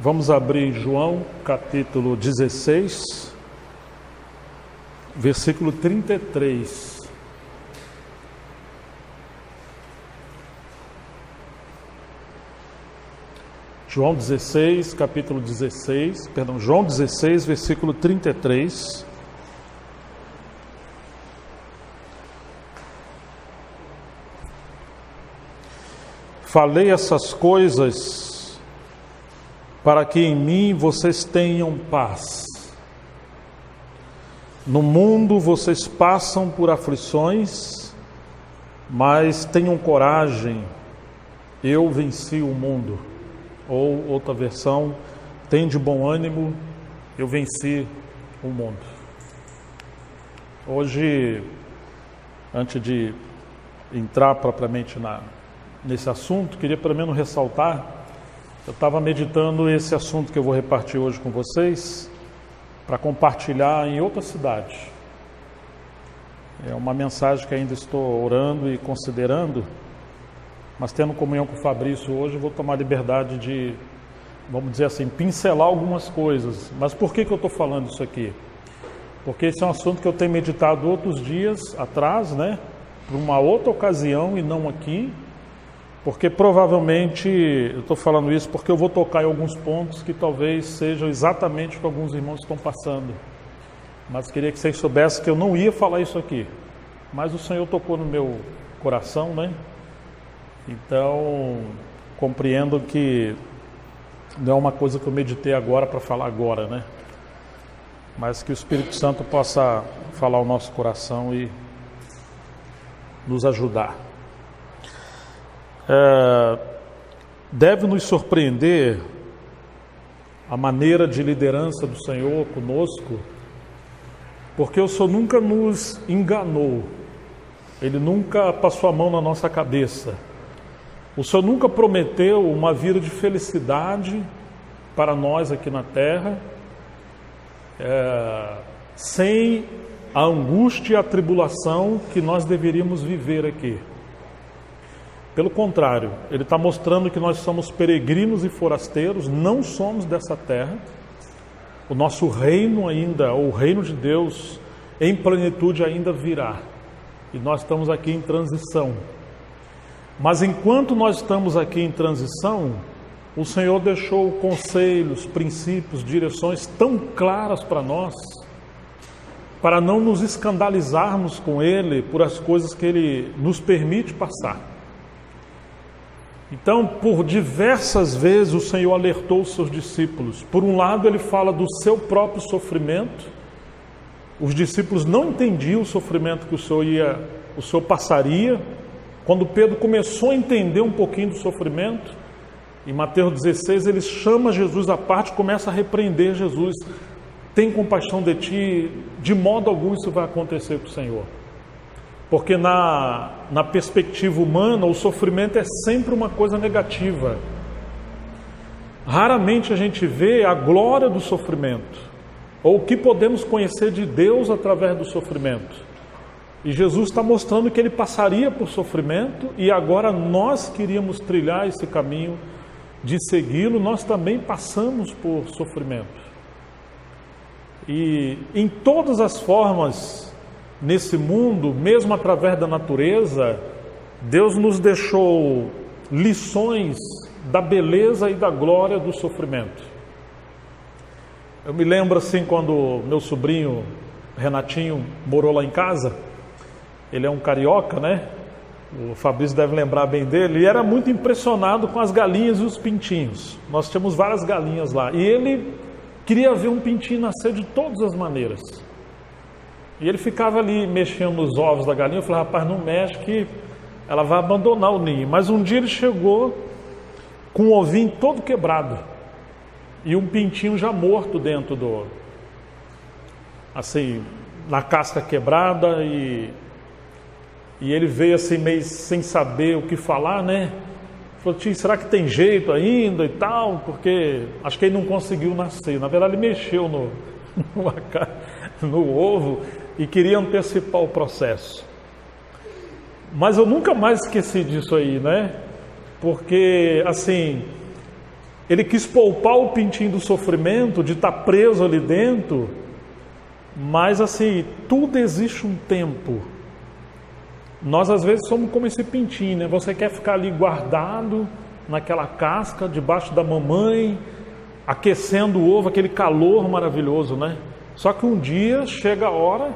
Vamos abrir João capítulo 16, versículo 33. João 16, versículo 33. Falei essas coisas para que em mim vocês tenham paz. No mundo vocês passam por aflições, mas tenham coragem, eu venci o mundo. Ou outra versão, tem de bom ânimo, eu venci o mundo. Hoje, antes de entrar propriamente nesse assunto, queria pelo menos ressaltar, eu estava meditando esse assunto que eu vou repartir hoje com vocês, para compartilhar em outra cidade. É uma mensagem que ainda estou orando e considerando, mas tendo comunhão com o Fabrício hoje, eu vou tomar liberdade de, vamos dizer assim, pincelar algumas coisas. Mas por que eu estou falando isso aqui? Porque esse é um assunto que eu tenho meditado outros dias atrás, né? Por uma outra ocasião e não aqui. Porque provavelmente, eu estou falando isso porque eu vou tocar em alguns pontos que talvez sejam exatamente o que alguns irmãos estão passando. Mas queria que vocês soubessem que eu não ia falar isso aqui. Mas o Senhor tocou no meu coração, né? Então, compreendo que não é uma coisa que eu meditei agora para falar agora, né? Mas que o Espírito Santo possa falar ao nosso coração e nos ajudar. Deve nos surpreender a maneira de liderança do Senhor conosco, porque o Senhor nunca nos enganou, Ele nunca passou a mão na nossa cabeça. O Senhor nunca prometeu uma vida de felicidade para nós aqui na terra, sem a angústia e a tribulação que nós deveríamos viver aqui. Pelo contrário, Ele está mostrando que nós somos peregrinos e forasteiros, não somos dessa terra. O nosso reino ainda, o reino de Deus, em plenitude ainda virá. E nós estamos aqui em transição. Mas enquanto nós estamos aqui em transição, o Senhor deixou conselhos, princípios, direções tão claras para nós, para não nos escandalizarmos com Ele por as coisas que Ele nos permite passar. Então, por diversas vezes o Senhor alertou os seus discípulos. Por um lado, Ele fala do seu próprio sofrimento. Os discípulos não entendiam o sofrimento que o Senhor passaria. Quando Pedro começou a entender um pouquinho do sofrimento, em Mateus 16, ele chama Jesus à parte e começa a repreender Jesus. Tem compaixão de ti, de modo algum isso vai acontecer com o Senhor. Porque na perspectiva humana, o sofrimento é sempre uma coisa negativa. Raramente a gente vê a glória do sofrimento, ou o que podemos conhecer de Deus através do sofrimento. E Jesus está mostrando que Ele passaria por sofrimento, e agora nós queríamos trilhar esse caminho de segui-lo, nós também passamos por sofrimento. E em todas as formas, nesse mundo, mesmo através da natureza, Deus nos deixou lições da beleza e da glória do sofrimento. Eu me lembro assim, quando meu sobrinho Renatinho morou lá em casa, ele é um carioca, né? O Fabrício deve lembrar bem dele, e era muito impressionado com as galinhas e os pintinhos. Nós tínhamos várias galinhas lá, e ele queria ver um pintinho nascer de todas as maneiras. E ele ficava ali mexendo nos ovos da galinha. Eu falei, rapaz, não mexe que ela vai abandonar o ninho. Mas um dia ele chegou com um ovinho todo quebrado e um pintinho já morto dentro assim, na casca quebrada, e ele veio assim meio sem saber o que falar, né? Falou, tio, será que tem jeito ainda e tal? Porque acho que ele não conseguiu nascer. Na verdade, ele mexeu no ovo e queria antecipar o processo. Mas eu nunca mais esqueci disso aí, né? Porque, assim, Ele quis poupar o pintinho do sofrimento, de estar preso ali dentro, mas assim, tudo existe um tempo. Nós às vezes somos como esse pintinho, né? Você quer ficar ali guardado naquela casca, debaixo da mamãe, aquecendo o ovo, aquele calor maravilhoso, né? Só que um dia chega a hora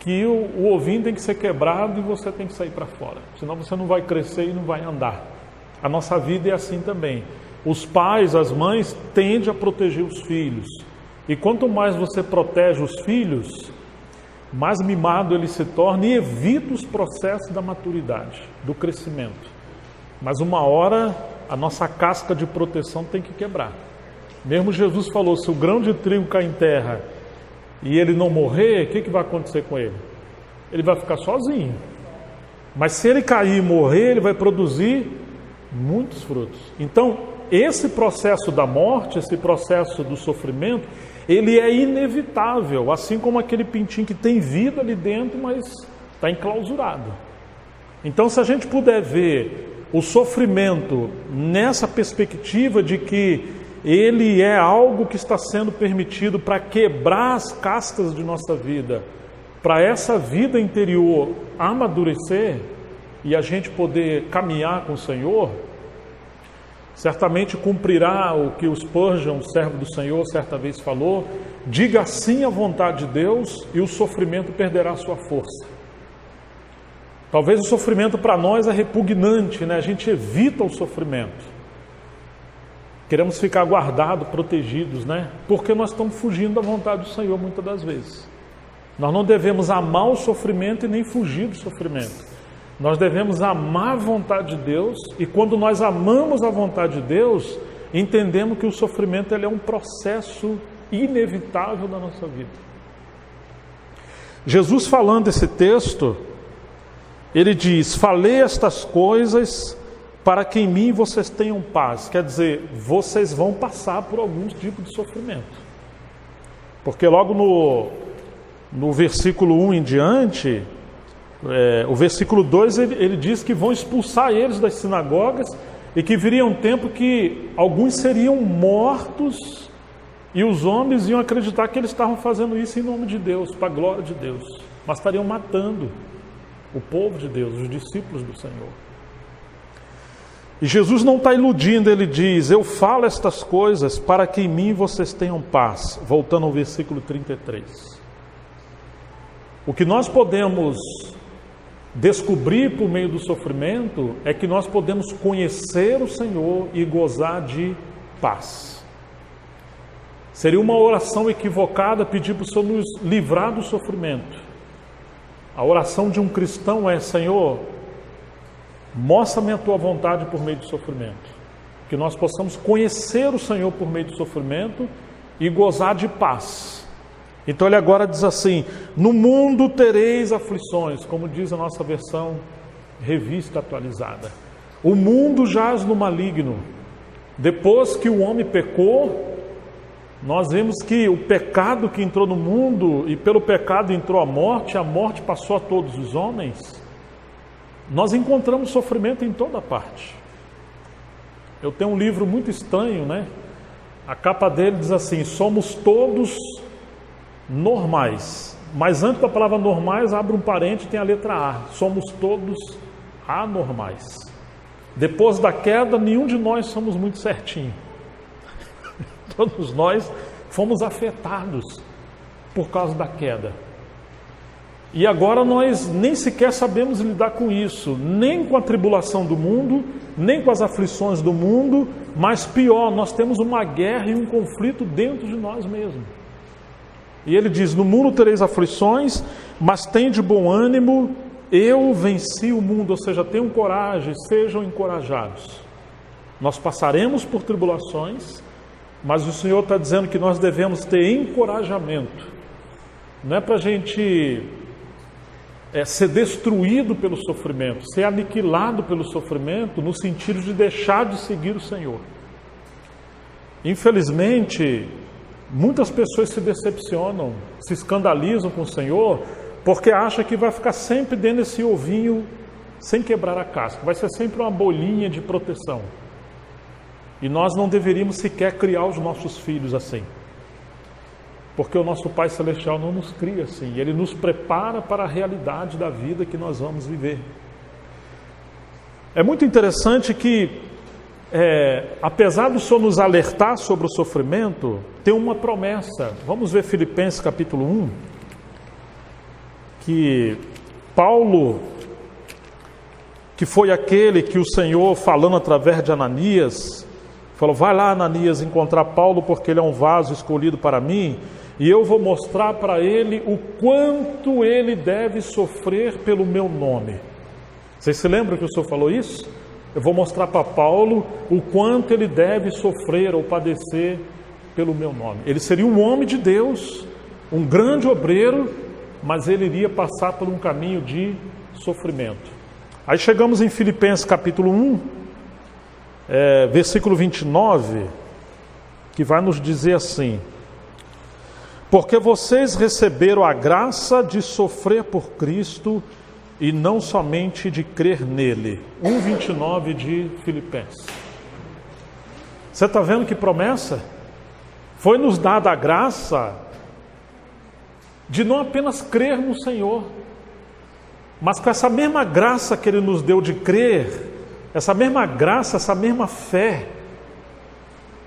que o ovinho tem que ser quebrado e você tem que sair para fora. Senão você não vai crescer e não vai andar. A nossa vida é assim também. Os pais, as mães, tendem a proteger os filhos. E quanto mais você protege os filhos, mais mimado ele se torna e evita os processos da maturidade, do crescimento. Mas uma hora a nossa casca de proteção tem que quebrar. Mesmo Jesus falou, se o grão de trigo cair em terra e ele não morrer, o que vai acontecer com ele? Ele vai ficar sozinho. Mas se ele cair e morrer, ele vai produzir muitos frutos. Então, esse processo da morte, esse processo do sofrimento, ele é inevitável, assim como aquele pintinho que tem vida ali dentro, mas está enclausurado. Então, se a gente puder ver o sofrimento nessa perspectiva de que ele é algo que está sendo permitido para quebrar as cascas de nossa vida, para essa vida interior amadurecer e a gente poder caminhar com o Senhor, certamente cumprirá o que o Spurgeon, servo do Senhor, certa vez falou: diga sim à vontade de Deus e o sofrimento perderá sua força. Talvez o sofrimento para nós é repugnante, né? A gente evita o sofrimento. Queremos ficar guardados, protegidos, né? Porque nós estamos fugindo da vontade do Senhor muitas das vezes. Nós não devemos amar o sofrimento e nem fugir do sofrimento. Nós devemos amar a vontade de Deus, e quando nós amamos a vontade de Deus, entendemos que o sofrimento ele é um processo inevitável da nossa vida. Jesus, falando esse texto, ele diz: falei estas coisas para que em mim vocês tenham paz. Quer dizer, vocês vão passar por algum tipo de sofrimento. Porque logo no versículo 1 em diante, o versículo 2, ele diz que vão expulsar eles das sinagogas e que viria um tempo que alguns seriam mortos e os homens iam acreditar que eles estavam fazendo isso em nome de Deus, para a glória de Deus, mas estariam matando o povo de Deus, os discípulos do Senhor. E Jesus não está iludindo, ele diz: eu falo estas coisas para que em mim vocês tenham paz. Voltando ao versículo 33. O que nós podemos descobrir por meio do sofrimento é que nós podemos conhecer o Senhor e gozar de paz. Seria uma oração equivocada pedir para o Senhor nos livrar do sofrimento. A oração de um cristão é: Senhor, mostra-me a tua vontade por meio do sofrimento. Que nós possamos conhecer o Senhor por meio do sofrimento e gozar de paz. Então ele agora diz assim: no mundo tereis aflições, como diz a nossa versão revista atualizada. O mundo jaz no maligno. Depois que o homem pecou, nós vemos que o pecado que entrou no mundo, e pelo pecado entrou a morte passou a todos os homens. Nós encontramos sofrimento em toda parte. Eu tenho um livro muito estranho, né? A capa dele diz assim: somos todos normais. Mas antes da palavra normais, abre um parênteses, tem a letra A. Somos todos anormais. Depois da queda, nenhum de nós somos muito certinho. Todos nós fomos afetados por causa da queda. E agora nós nem sequer sabemos lidar com isso, nem com a tribulação do mundo, nem com as aflições do mundo, mas pior, nós temos uma guerra e um conflito dentro de nós mesmos. E ele diz: no mundo tereis aflições, mas tende bom ânimo, eu venci o mundo. Ou seja, tenham coragem, sejam encorajados. Nós passaremos por tribulações, mas o Senhor está dizendo que nós devemos ter encorajamento. Não é para a gente ser destruído pelo sofrimento, ser aniquilado pelo sofrimento, no sentido de deixar de seguir o Senhor. Infelizmente, muitas pessoas se decepcionam, se escandalizam com o Senhor, porque acham que vai ficar sempre dentro desse ovinho, sem quebrar a casca, vai ser sempre uma bolinha de proteção. E nós não deveríamos sequer criar os nossos filhos assim. Porque o nosso Pai Celestial não nos cria assim. Ele nos prepara para a realidade da vida que nós vamos viver. É muito interessante que, apesar do Senhor nos alertar sobre o sofrimento, tem uma promessa. Vamos ver Filipenses capítulo 1, que Paulo, que foi aquele que o Senhor, falando através de Ananias, falou: vai lá, Ananias, encontrar Paulo, porque ele é um vaso escolhido para mim, e eu vou mostrar para ele o quanto ele deve sofrer pelo meu nome. Vocês se lembram que o Senhor falou isso? Eu vou mostrar para Paulo o quanto ele deve sofrer ou padecer pelo meu nome. Ele seria um homem de Deus, um grande obreiro, mas ele iria passar por um caminho de sofrimento. Aí chegamos em Filipenses capítulo 1, versículo 29, que vai nos dizer assim: porque vocês receberam a graça de sofrer por Cristo e não somente de crer nele. 1,29 de Filipenses. Você está vendo que promessa? Foi nos dada a graça de não apenas crer no Senhor, mas com essa mesma graça que Ele nos deu de crer, essa mesma graça, essa mesma fé,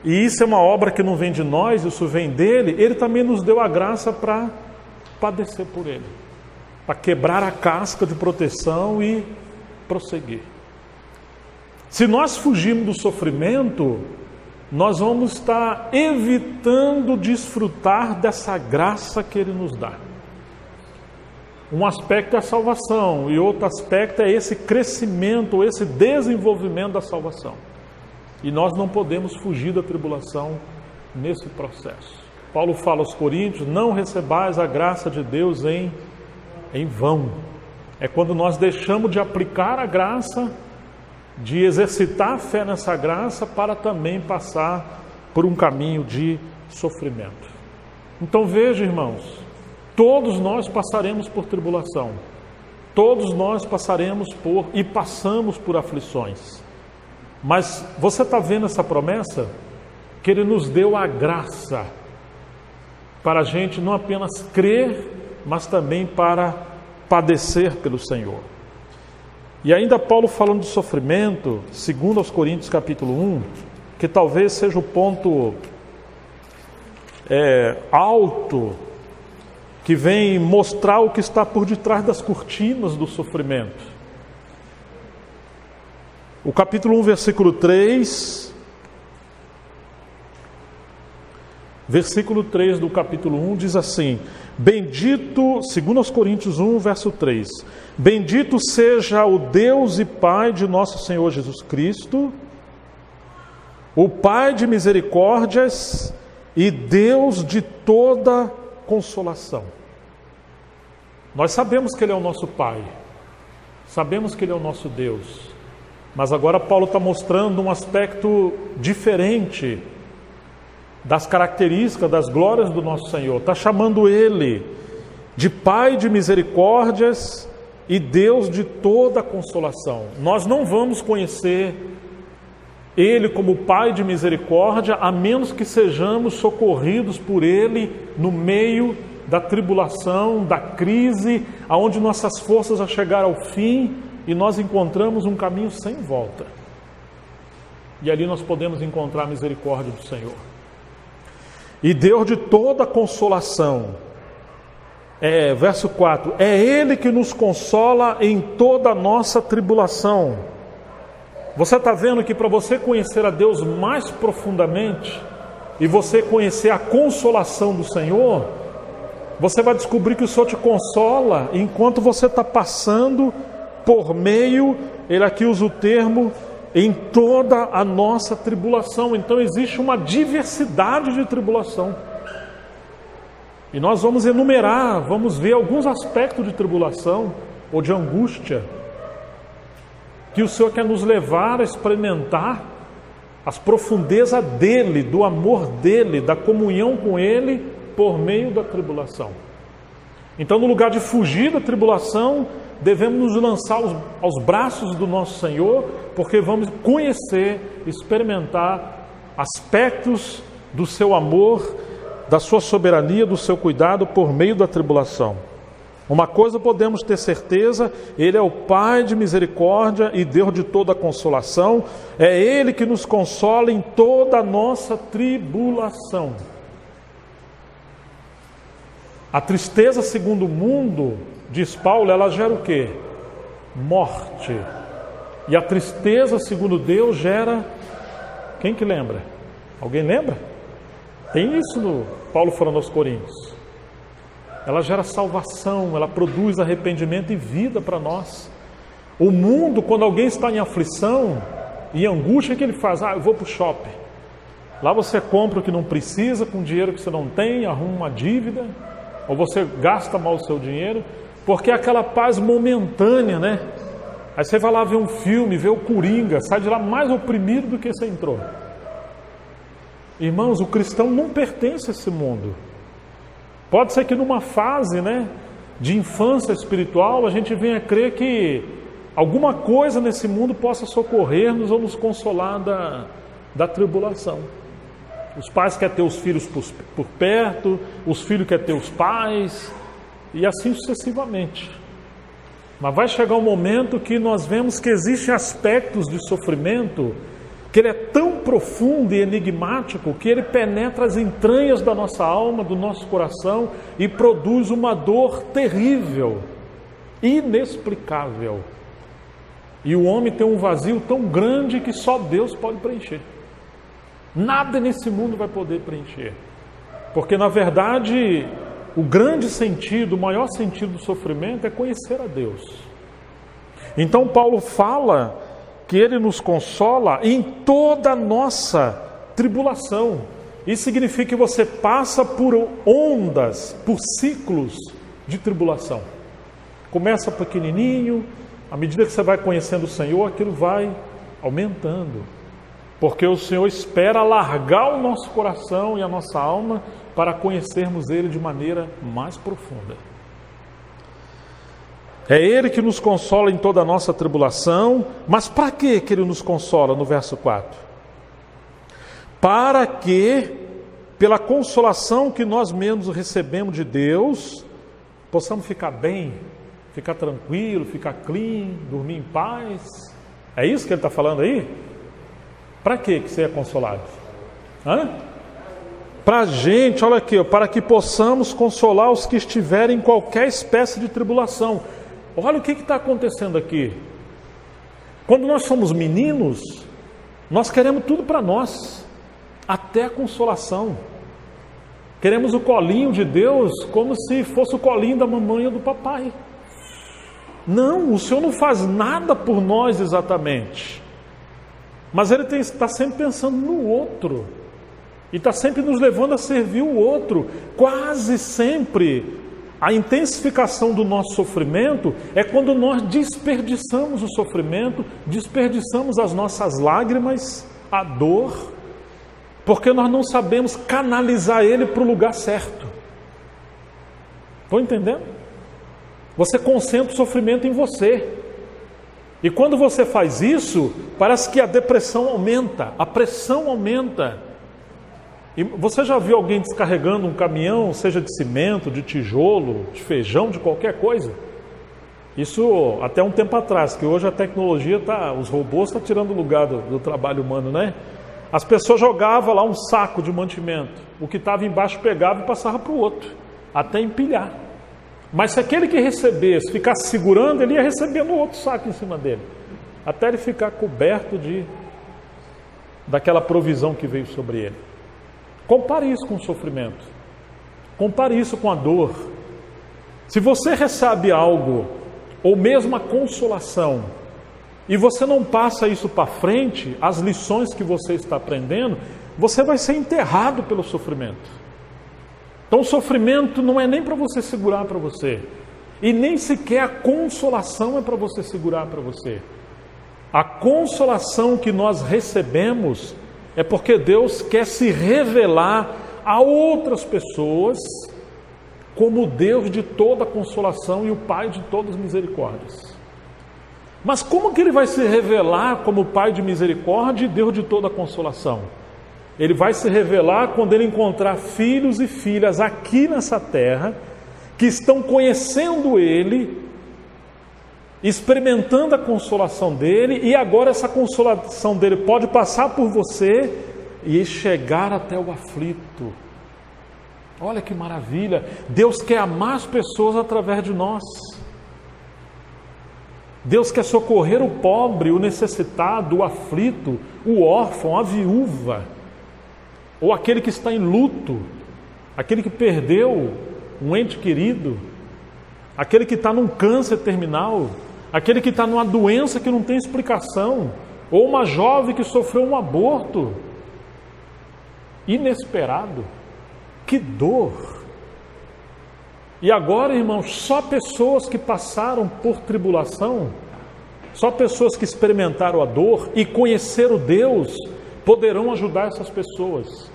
e isso é uma obra que não vem de nós, isso vem dele, Ele também nos deu a graça para padecer por Ele, para quebrar a casca de proteção e prosseguir. Se nós fugirmos do sofrimento, nós vamos estar evitando desfrutar dessa graça que Ele nos dá. Um aspecto é a salvação e outro aspecto é esse crescimento, esse desenvolvimento da salvação. E nós não podemos fugir da tribulação nesse processo. Paulo fala aos Coríntios: não recebais a graça de Deus em vão. É quando nós deixamos de aplicar a graça, de exercitar a fé nessa graça, para também passar por um caminho de sofrimento. Então veja, irmãos, todos nós passaremos por tribulação, todos nós passaremos e passamos por aflições. Mas você está vendo essa promessa? Que Ele nos deu a graça para a gente não apenas crer, mas também para padecer pelo Senhor. E ainda Paulo falando de sofrimento, segundo aos Coríntios capítulo 1, que talvez seja o ponto alto, que vem mostrar o que está por detrás das cortinas do sofrimento. O capítulo 1, versículo 3, versículo 3 do capítulo 1 diz assim: bendito, segundo aos Coríntios 1, verso 3, bendito seja o Deus e Pai de nosso Senhor Jesus Cristo, o Pai de misericórdias e Deus de toda consolação. Nós sabemos que Ele é o nosso Pai, sabemos que Ele é o nosso Deus, mas agora Paulo está mostrando um aspecto diferente das características, das glórias do nosso Senhor. Está chamando Ele de Pai de misericórdias e Deus de toda consolação. Nós não vamos conhecer Ele como Pai de misericórdia, a menos que sejamos socorridos por Ele no meio da tribulação, da crise, aonde nossas forças já chegaram ao fim e nós encontramos um caminho sem volta. E ali nós podemos encontrar a misericórdia do Senhor. E Deus de toda consolação, verso 4, é Ele que nos consola em toda a nossa tribulação. Você está vendo que para você conhecer a Deus mais profundamente e você conhecer a consolação do Senhor, você vai descobrir que o Senhor te consola enquanto você está passando por meio, ele aqui usa o termo, em toda a nossa tribulação. Então existe uma diversidade de tribulação. E nós vamos enumerar, vamos ver alguns aspectos de tribulação ou de angústia que o Senhor quer nos levar a experimentar as profundezas dEle, do amor dEle, da comunhão com Ele por meio da tribulação. Então, no lugar de fugir da tribulação, devemos nos lançar aos braços do nosso Senhor, porque vamos conhecer, experimentar aspectos do seu amor, da sua soberania, do seu cuidado por meio da tribulação. Uma coisa podemos ter certeza: Ele é o Pai de misericórdia e Deus de toda consolação. É Ele que nos consola em toda a nossa tribulação. A tristeza segundo o mundo, diz Paulo, ela gera o quê? Morte. E a tristeza segundo Deus gera... Quem que lembra? Alguém lembra? Tem isso no Paulo falando aos Coríntios. Ela gera salvação, ela produz arrependimento e vida para nós. O mundo, quando alguém está em aflição, em angústia, o que ele faz? Eu vou para o shopping. Lá você compra o que não precisa, com dinheiro que você não tem, arruma uma dívida, ou você gasta mal o seu dinheiro, porque é aquela paz momentânea, né? Aí você vai lá ver um filme, vê o Coringa, sai de lá mais oprimido do que você entrou. Irmãos, o cristão não pertence a esse mundo. Pode ser que numa fase, né, de infância espiritual, a gente venha crer que alguma coisa nesse mundo possa socorrer-nos ou nos consolar da tribulação. Os pais querem ter os filhos por perto, os filhos querem ter os pais, e assim sucessivamente. Mas vai chegar um momento que nós vemos que existem aspectos de sofrimento que ele é tão profundo e enigmático que ele penetra as entranhas da nossa alma, do nosso coração e produz uma dor terrível, inexplicável. E o homem tem um vazio tão grande que só Deus pode preencher. Nada nesse mundo vai poder preencher. Porque na verdade, o grande sentido, o maior sentido do sofrimento é conhecer a Deus. Então Paulo fala que Ele nos consola em toda a nossa tribulação. Isso significa que você passa por ondas, por ciclos de tribulação. Começa pequenininho, à medida que você vai conhecendo o Senhor, aquilo vai aumentando. Porque o Senhor espera alargar o nosso coração e a nossa alma para conhecermos Ele de maneira mais profunda. É Ele que nos consola em toda a nossa tribulação. Mas para que Ele nos consola? No verso 4. Para que, pela consolação que nós mesmos recebemos de Deus, possamos ficar bem, ficar tranquilo, ficar clean, dormir em paz. É isso que Ele está falando aí? Para que você é consolado? Para a gente, olha aqui, para que possamos consolar os que estiverem em qualquer espécie de tribulação. Olha o que está acontecendo aqui. Quando nós somos meninos, nós queremos tudo para nós, até a consolação. Queremos o colinho de Deus como se fosse o colinho da mamãe ou do papai. Não, o Senhor não faz nada por nós exatamente. Mas Ele está sempre pensando no outro. E está sempre nos levando a servir o outro. Quase sempre a intensificação do nosso sofrimento é quando nós desperdiçamos o sofrimento, desperdiçamos as nossas lágrimas, a dor, porque nós não sabemos canalizar ele para o lugar certo. Estão entendendo? Você concentra o sofrimento em você. E quando você faz isso, parece que a depressão aumenta, a pressão aumenta. E você já viu alguém descarregando um caminhão, seja de cimento, de tijolo, de feijão, de qualquer coisa? Isso até um tempo atrás, que hoje a tecnologia os robôs estão tirando o lugar do trabalho humano, né? As pessoas jogavam lá um saco de mantimento, o que estava embaixo pegava e passava para o outro, até empilhar. Mas se aquele que recebesse ficasse segurando, ele ia recebendo outro saco em cima dele, até ele ficar coberto daquela provisão que veio sobre ele. Compare isso com o sofrimento. Compare isso com a dor. Se você recebe algo, ou mesmo a consolação, e você não passa isso para frente, as lições que você está aprendendo, você vai ser enterrado pelo sofrimento. Então o sofrimento não é nem para você segurar para você, e nem sequer a consolação é para você segurar para você. A consolação que nós recebemos é porque Deus quer se revelar a outras pessoas como o Deus de toda consolação e o Pai de todas as misericórdias. Mas como que Ele vai se revelar como Pai de misericórdia e Deus de toda consolação? Ele vai se revelar quando ele encontrar filhos e filhas aqui nessa terra, que estão conhecendo Ele, experimentando a consolação dEle, e agora essa consolação dEle pode passar por você e chegar até o aflito. Olha que maravilha! Deus quer amar as pessoas através de nós. Deus quer socorrer o pobre, o necessitado, o aflito, o órfão, a viúva, ou aquele que está em luto, aquele que perdeu um ente querido, aquele que está num câncer terminal, aquele que está numa doença que não tem explicação, ou uma jovem que sofreu um aborto inesperado. Que dor! E agora, irmãos, só pessoas que passaram por tribulação, só pessoas que experimentaram a dor e conheceram Deus, poderão ajudar essas pessoas.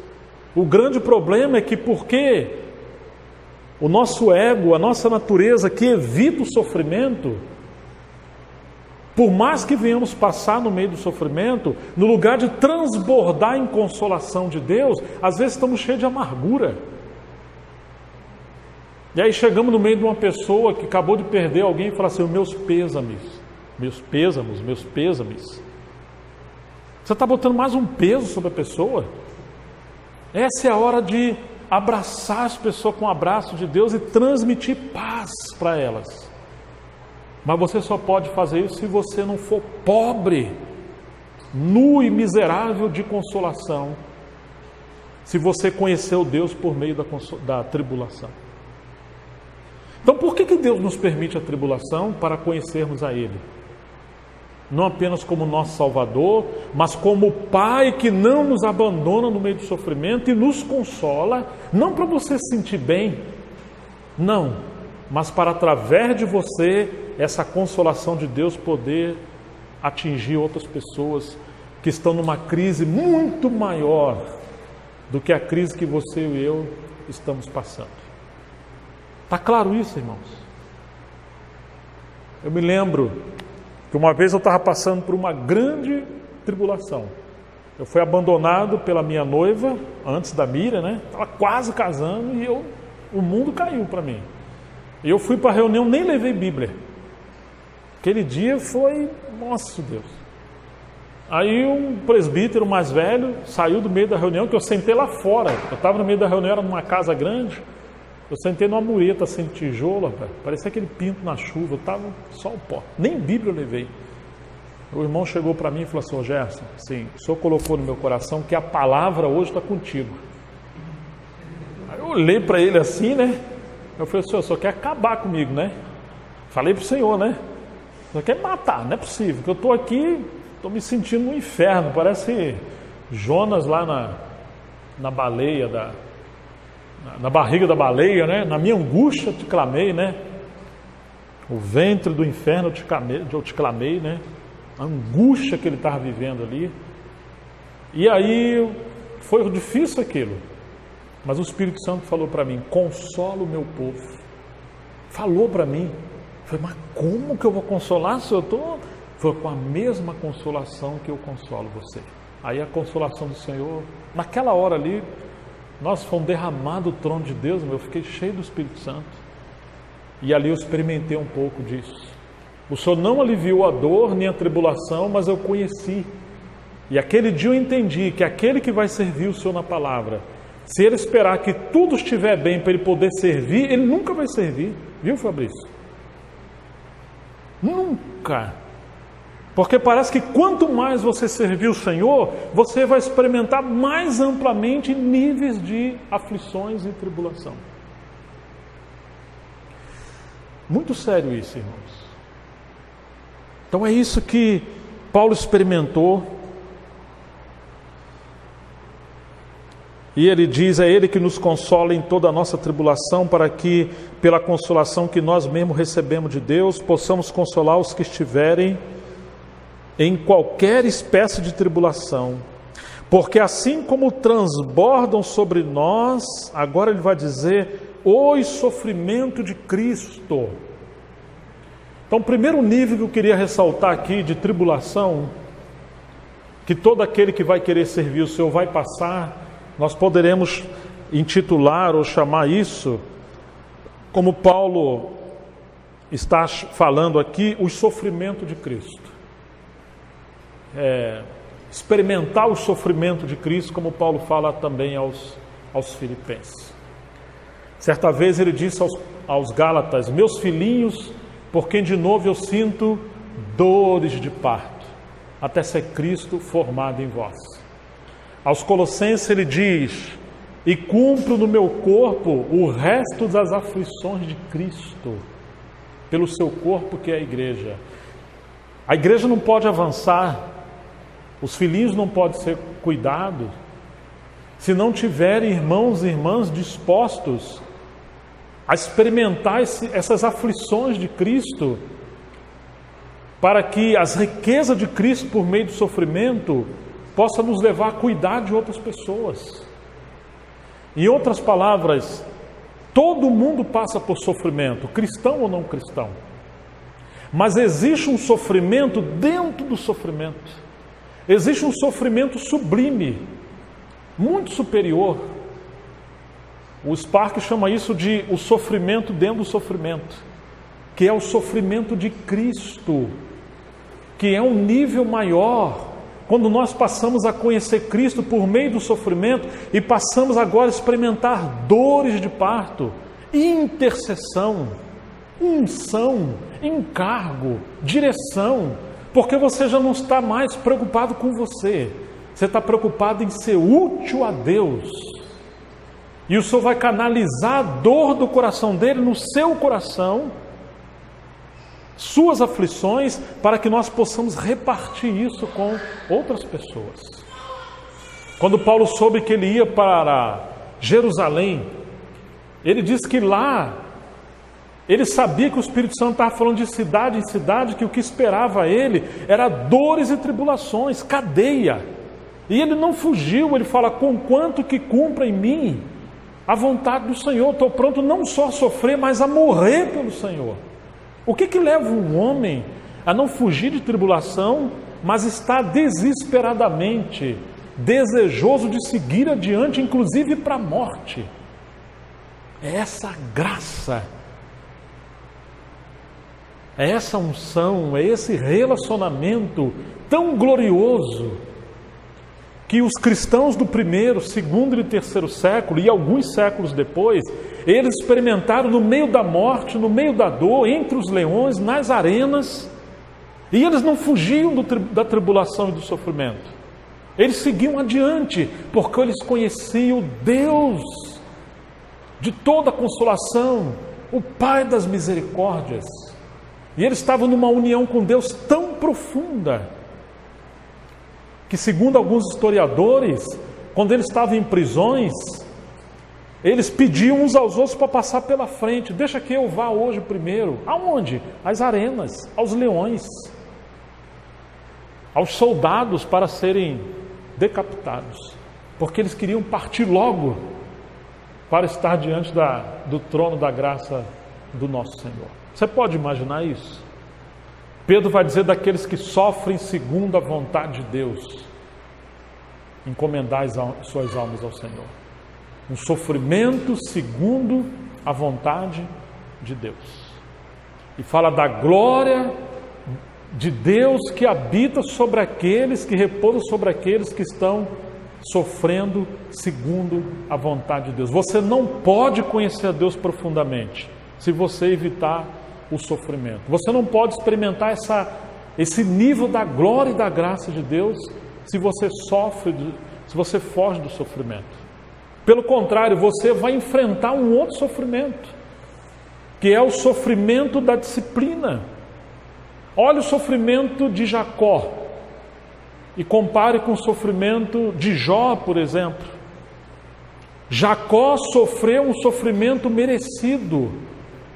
O grande problema é que porque o nosso ego, a nossa natureza que evita o sofrimento, por mais que venhamos passar no meio do sofrimento, no lugar de transbordar em consolação de Deus, às vezes estamos cheios de amargura. E aí chegamos no meio de uma pessoa que acabou de perder alguém e fala assim: meus pêsames, meus pêsamos, meus pêsames. Você está botando mais um peso sobre a pessoa? Essa é a hora de abraçar as pessoas com o abraço de Deus e transmitir paz para elas. Mas você só pode fazer isso se você não for pobre, nu e miserável de consolação, se você conheceu Deus por meio da tribulação. Então por que Deus nos permite a tribulação? Para conhecermos a Ele. Não apenas como nosso Salvador, mas como Pai que não nos abandona no meio do sofrimento e nos consola, não para você se sentir bem, não, mas para através de você, essa consolação de Deus poder atingir outras pessoas que estão numa crise muito maior do que a crise que você e eu estamos passando. Está claro isso, irmãos? Eu me lembro que uma vez eu estava passando por uma grande tribulação. Eu fui abandonado pela minha noiva, antes da Mira, né? Estava quase casando e o mundo caiu para mim. E eu fui para a reunião, nem levei Bíblia. Aquele dia foi, nossa Deus. Aí um presbítero mais velho saiu do meio da reunião, que eu sentei lá fora. Eu estava no meio da reunião, era numa casa grande. Eu sentei numa mureta sem tijolo, rapaz. Parecia aquele pinto na chuva, eu estava só o pó. Nem Bíblia eu levei. O irmão chegou para mim e falou assim: ô Gerson, sim, o senhor colocou no meu coração que a palavra hoje está contigo. Aí eu olhei para ele assim, né? Eu falei: o senhor quer acabar comigo, né? Falei para o senhor, né? O senhor quer me matar, não é possível, que eu estou aqui, estou me sentindo no inferno. Parece Jonas lá na baleia na barriga da baleia, né? Na minha angústia eu te clamei, né? O ventre do inferno eu te clamei, né? A angústia que ele estava vivendo ali. E aí foi difícil aquilo, mas o Espírito Santo falou para mim: consola o meu povo. Falou para mim. Eu falei: mas como que eu vou consolar se eu estou? Foi com a mesma consolação que eu consolo você. Aí a consolação do Senhor, naquela hora ali, nós fomos derramados do trono de Deus, eu fiquei cheio do Espírito Santo. E ali eu experimentei um pouco disso. O Senhor não aliviou a dor nem a tribulação, mas eu conheci. E aquele dia eu entendi que aquele que vai servir o Senhor na palavra, se ele esperar que tudo estiver bem para ele poder servir, ele nunca vai servir. Viu, Fabrício? Nunca. Porque parece que quanto mais você servir o Senhor, você vai experimentar mais amplamente níveis de aflições e tribulação. Muito sério isso, irmãos. Então é isso que Paulo experimentou. E ele diz: é Ele que nos consola em toda a nossa tribulação, para que, pela consolação que nós mesmos recebemos de Deus, possamos consolar os que estiverem em qualquer espécie de tribulação. Porque assim como transbordam sobre nós, agora ele vai dizer, o sofrimento de Cristo. Então, o primeiro nível que eu queria ressaltar aqui de tribulação, que todo aquele que vai querer servir o Senhor vai passar, nós poderemos intitular ou chamar isso, como Paulo está falando aqui, o sofrimento de Cristo. Experimentar o sofrimento de Cristo, como Paulo fala também aos filipenses. Certa vez ele disse aos Gálatas: meus filhinhos, por quem de novo eu sinto dores de parto, até ser Cristo formado em vós. Aos Colossenses ele diz: e cumpro no meu corpo o resto das aflições de Cristo, pelo seu corpo que é a igreja. A igreja não pode avançar, os filhinhos não podem ser cuidados, se não tiverem irmãos e irmãs dispostos a experimentar essas aflições de Cristo, para que as riquezas de Cristo por meio do sofrimento possa nos levar a cuidar de outras pessoas. Em outras palavras, todo mundo passa por sofrimento, cristão ou não cristão. Mas existe um sofrimento dentro do sofrimento. Existe um sofrimento sublime, muito superior. O Spark chama isso de o sofrimento dentro do sofrimento, que é o sofrimento de Cristo, que é um nível maior. Quando nós passamos a conhecer Cristo por meio do sofrimento e passamos agora a experimentar dores de parto, intercessão, unção, encargo, direção, porque você já não está mais preocupado com você, você está preocupado em ser útil a Deus. E o Senhor vai canalizar a dor do coração dele no seu coração, suas aflições, para que nós possamos repartir isso com outras pessoas. Quando Paulo soube que ele ia para Jerusalém, ele disse que lá, ele sabia que o Espírito Santo estava falando de cidade em cidade, que o que esperava ele era dores e tribulações, cadeia. E ele não fugiu, ele fala: conquanto que cumpra em mim a vontade do Senhor, estou pronto não só a sofrer, mas a morrer pelo Senhor. O que leva um homem a não fugir de tribulação, mas está desesperadamente desejoso de seguir adiante, inclusive para a morte? É essa graça, é essa unção, é esse relacionamento tão glorioso que os cristãos do primeiro, segundo e terceiro século, e alguns séculos depois, eles experimentaram no meio da morte, no meio da dor, entre os leões, nas arenas, e eles não fugiam da tribulação e do sofrimento. Eles seguiam adiante, porque eles conheciam o Deus de toda a consolação, o Pai das misericórdias. E eles estavam numa união com Deus tão profunda, que segundo alguns historiadores, quando eles estavam em prisões, eles pediam uns aos outros para passar pela frente. Deixa que eu vá hoje primeiro. Aonde? Às arenas, aos leões, aos soldados para serem decapitados, porque eles queriam partir logo para estar diante do trono da graça do nosso Senhor. Você pode imaginar isso? Pedro vai dizer daqueles que sofrem segundo a vontade de Deus: encomendai suas almas ao Senhor. Um sofrimento segundo a vontade de Deus. E fala da glória de Deus que habita sobre aqueles, que repousa sobre aqueles que estão sofrendo segundo a vontade de Deus. Você não pode conhecer a Deus profundamente se você evitar o sofrimento. Você não pode experimentar esse nível da glória e da graça de Deus se você sofre, se você foge do sofrimento. Pelo contrário, você vai enfrentar um outro sofrimento, que é o sofrimento da disciplina. Olha o sofrimento de Jacó e compare com o sofrimento de Jó, por exemplo. Jacó sofreu um sofrimento merecido,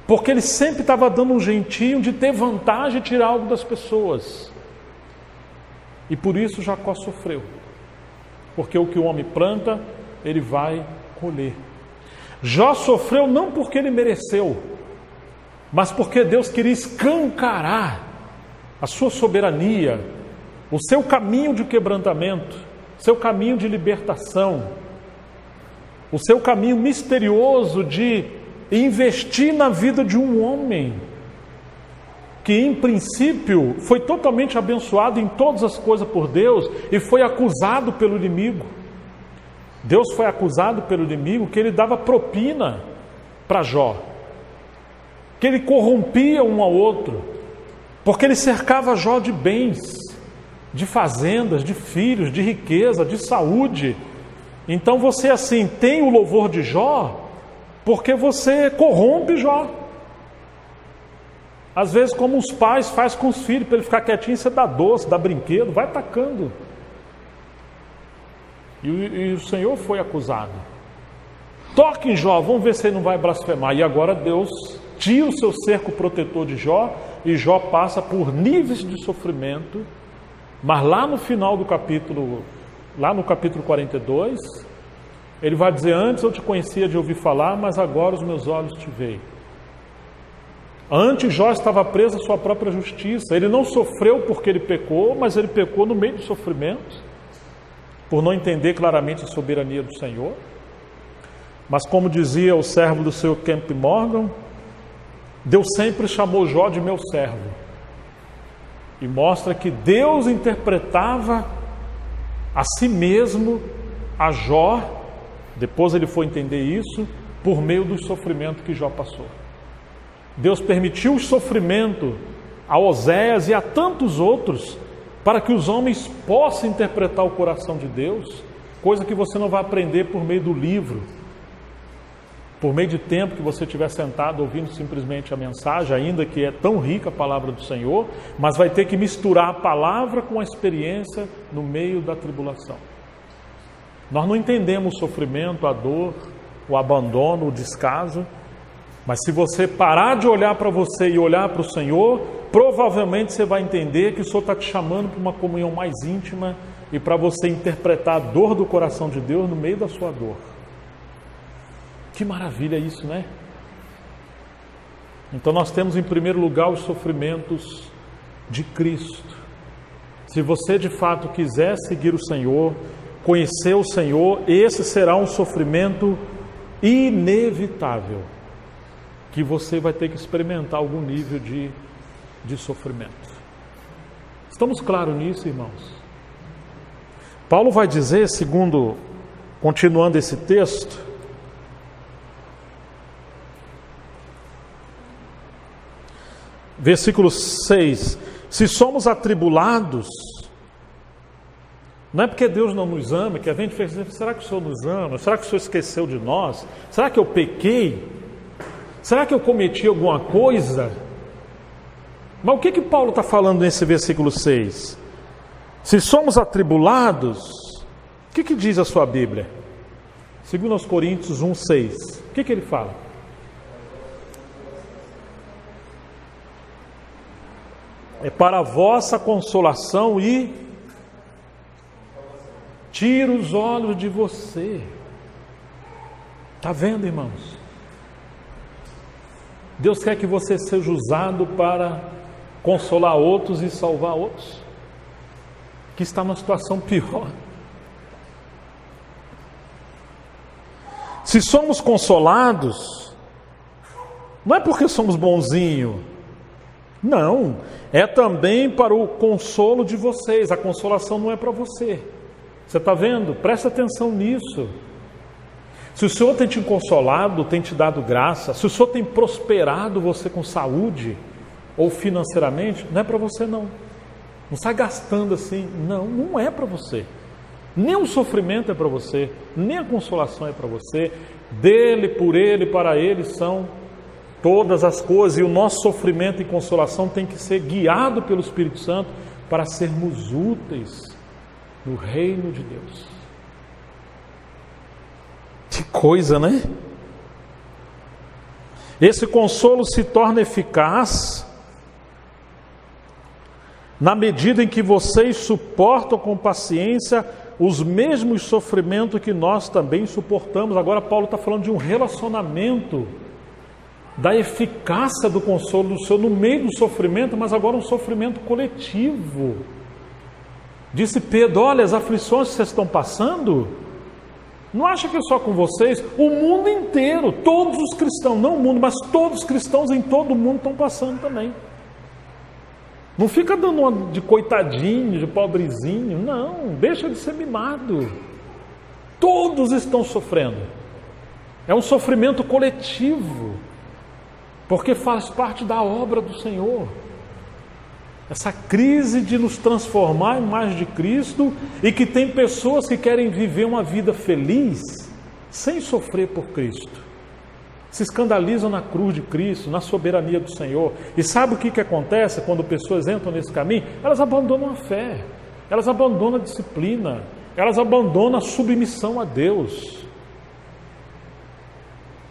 porque ele sempre estava dando um jeitinho de ter vantagem e tirar algo das pessoas. E por isso Jacó sofreu. Porque o que o homem planta, ele vai colher. Jó sofreu não porque ele mereceu, mas porque Deus queria escancarar a sua soberania, o seu caminho de quebrantamento, o seu caminho de libertação, o seu caminho misterioso de investir na vida de um homem que em princípio foi totalmente abençoado em todas as coisas por Deus e foi acusado pelo inimigo. Deus foi acusado pelo inimigo que ele dava propina para Jó, que ele corrompia um ao outro, porque ele cercava Jó de bens, de fazendas, de filhos, de riqueza, de saúde. Então você assim tem o louvor de Jó porque você corrompe Jó. Às vezes, como os pais fazem com os filhos, para ele ficar quietinho, você dá doce, dá brinquedo, vai tacando. E o Senhor foi acusado. Toque em Jó, vamos ver se ele não vai blasfemar. E agora Deus tira o seu cerco protetor de Jó, e Jó passa por níveis de sofrimento. Mas lá no final do capítulo, lá no capítulo 42, ele vai dizer: antes eu te conhecia de ouvir falar, mas agora os meus olhos te veem. Antes Jó estava preso à sua própria justiça. Ele não sofreu porque ele pecou, mas ele pecou no meio do sofrimento, por não entender claramente a soberania do Senhor. Mas como dizia o servo do seu Camp Morgan, Deus sempre chamou Jó de meu servo. E mostra que Deus interpretava a si mesmo, a Jó, depois ele foi entender isso, por meio do sofrimento que Jó passou. Deus permitiu o sofrimento a Oséias e a tantos outros, para que os homens possam interpretar o coração de Deus, coisa que você não vai aprender por meio do livro, por meio de tempo que você estiver sentado ouvindo simplesmente a mensagem, ainda que é tão rica a palavra do Senhor, mas vai ter que misturar a palavra com a experiência no meio da tribulação. Nós não entendemos o sofrimento, a dor, o abandono, o descaso, mas se você parar de olhar para você e olhar para o Senhor, provavelmente você vai entender que o Senhor está te chamando para uma comunhão mais íntima e para você interpretar a dor do coração de Deus no meio da sua dor. Que maravilha isso, né? Então nós temos em primeiro lugar os sofrimentos de Cristo. Se você de fato quiser seguir o Senhor, conhecer o Senhor, esse será um sofrimento inevitável, que você vai ter que experimentar algum nível de sofrimento. Estamos claros nisso, irmãos? Paulo vai dizer, continuando esse texto, versículo 6, se somos atribulados, não é porque Deus não nos ama, que a gente fez, será que o Senhor nos ama? Será que o Senhor esqueceu de nós? Será que eu pequei? Será que eu cometi alguma coisa? Mas o que Paulo está falando nesse versículo 6? Se somos atribulados, o que diz a sua Bíblia? 2 Coríntios 1,6. O que ele fala? É para a vossa consolação e tira os olhos de você. Está vendo, irmãos? Deus quer que você seja usado para consolar outros e salvar outros que estão numa situação pior. Se somos consolados, não é porque somos bonzinhos, não, é também para o consolo de vocês. A consolação não é para você. Você está vendo? Presta atenção nisso. Se o Senhor tem te consolado, tem te dado graça, se o Senhor tem prosperado você com saúde ou financeiramente, não é para você não. Não sai gastando assim. Não, não é para você. Nem o sofrimento é para você, nem a consolação é para você. Dele, por Ele, para Ele são todas as coisas. E o nosso sofrimento e consolação tem que ser guiado pelo Espírito Santo para sermos úteis no reino de Deus. Que coisa, né? Esse consolo se torna eficaz na medida em que vocês suportam com paciência os mesmos sofrimentos que nós também suportamos. Agora Paulo está falando de um relacionamento, da eficácia do consolo do Senhor no meio do sofrimento, mas agora um sofrimento coletivo. Disse Pedro: olha, as aflições que vocês estão passando, não acha que é só com vocês? O mundo inteiro, todos os cristãos, não o mundo, mas todos os cristãos em todo o mundo estão passando também. Não fica dando uma de coitadinho, de pobrezinho, não, deixa de ser mimado. Todos estão sofrendo. É um sofrimento coletivo, porque faz parte da obra do Senhor. Essa crise de nos transformar em mais de Cristo, e que tem pessoas que querem viver uma vida feliz sem sofrer por Cristo. Se escandalizam na cruz de Cristo, na soberania do Senhor. E sabe o que acontece quando pessoas entram nesse caminho? Elas abandonam a fé, elas abandonam a disciplina, elas abandonam a submissão a Deus.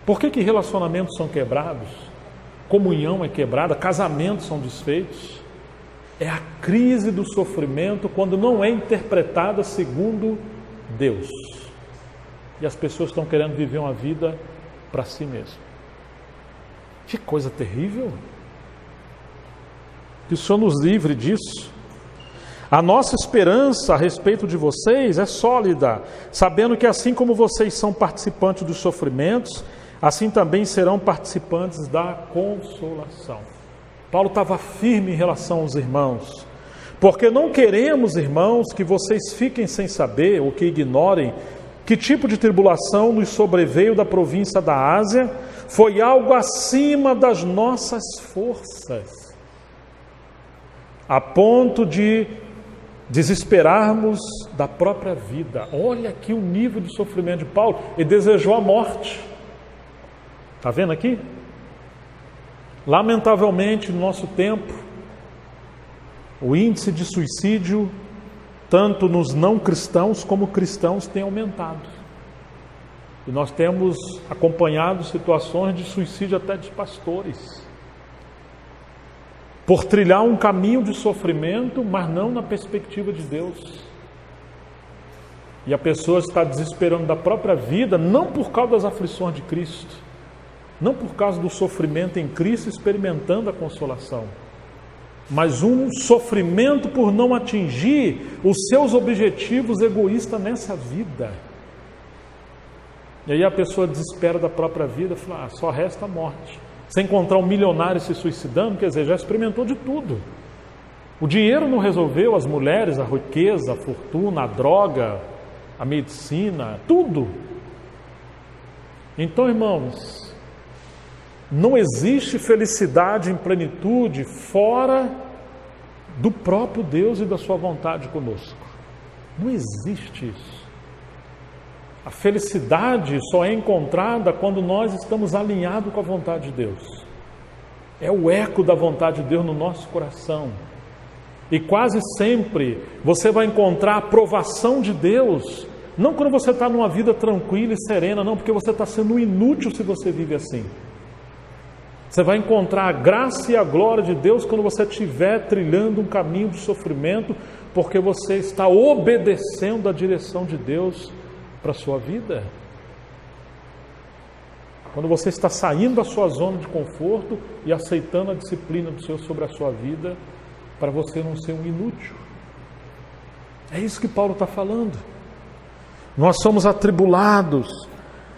Por que relacionamentos são quebrados? Comunhão é quebrada, casamentos são desfeitos. É a crise do sofrimento quando não é interpretada segundo Deus. E as pessoas estão querendo viver uma vida para si mesmo. Que coisa terrível! Que o Senhor nos livre disso. A nossa esperança a respeito de vocês é sólida, sabendo que assim como vocês são participantes dos sofrimentos, assim também serão participantes da consolação. Paulo estava firme em relação aos irmãos, porque não queremos, irmãos, que vocês fiquem sem saber ou que ignorem que tipo de tribulação nos sobreveio da província da Ásia. Foi algo acima das nossas forças, a ponto de desesperarmos da própria vida. Olha aqui o nível de sofrimento de Paulo. Ele desejou a morte. Está vendo aqui? Lamentavelmente, no nosso tempo, o índice de suicídio, tanto nos não cristãos como cristãos, tem aumentado. E nós temos acompanhado situações de suicídio até de pastores, por trilhar um caminho de sofrimento, mas não na perspectiva de Deus. E a pessoa está desesperando da própria vida, não por causa das aflições de Cristo, não por causa do sofrimento em Cristo, experimentando a consolação, mas um sofrimento por não atingir os seus objetivos egoístas nessa vida. E aí a pessoa desespera da própria vida, fala: só resta a morte. Se encontrar um milionário se suicidando, quer dizer, já experimentou de tudo. O dinheiro não resolveu, as mulheres, a riqueza, a fortuna, a droga, a medicina, tudo. Então, irmãos, não existe felicidade em plenitude fora do próprio Deus e da sua vontade conosco. Não existe isso. A felicidade só é encontrada quando nós estamos alinhados com a vontade de Deus. É o eco da vontade de Deus no nosso coração. E quase sempre você vai encontrar a aprovação de Deus, não quando você está numa vida tranquila e serena, não, porque você está sendo inútil se você vive assim. Você vai encontrar a graça e a glória de Deus quando você estiver trilhando um caminho de sofrimento, porque você está obedecendo a direção de Deus para a sua vida. Quando você está saindo da sua zona de conforto e aceitando a disciplina do Senhor sobre a sua vida, para você não ser um inútil. É isso que Paulo está falando. Nós somos atribulados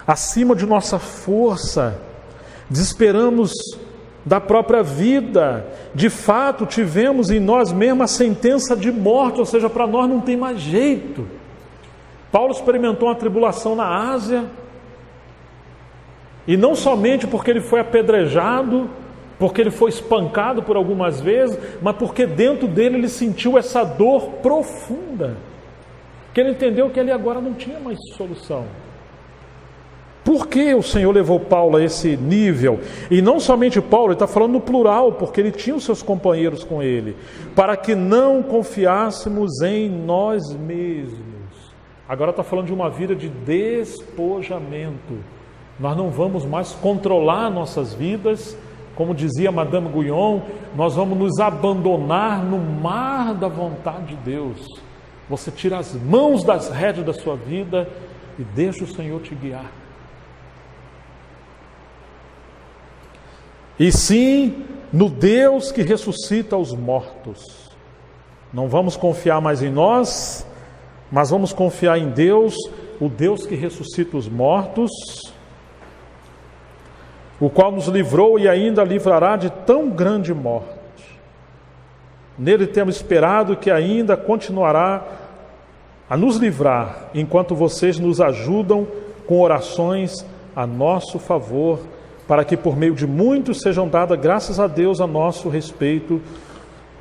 acima de nossa força, desesperamos da própria vida, de fato tivemos em nós mesmos a sentença de morte, ou seja, para nós não tem mais jeito. Paulo experimentou uma tribulação na Ásia, e não somente porque ele foi apedrejado, porque ele foi espancado por algumas vezes, mas porque dentro dele ele sentiu essa dor profunda, que ele entendeu que ele agora não tinha mais solução. Por que o Senhor levou Paulo a esse nível? E não somente Paulo, ele está falando no plural, porque ele tinha os seus companheiros com ele, para que não confiássemos em nós mesmos. Agora está falando de uma vida de despojamento. Nós não vamos mais controlar nossas vidas, como dizia Madame Guyon, nós vamos nos abandonar no mar da vontade de Deus. Você tira as mãos das rédeas da sua vida e deixa o Senhor te guiar. E sim, no Deus que ressuscita os mortos. Não vamos confiar mais em nós, mas vamos confiar em Deus, o Deus que ressuscita os mortos, o qual nos livrou e ainda livrará de tão grande morte. Nele temos esperado que ainda continuará a nos livrar, enquanto vocês nos ajudam com orações a nosso favor, para que por meio de muitos sejam dadas graças a Deus a nosso respeito,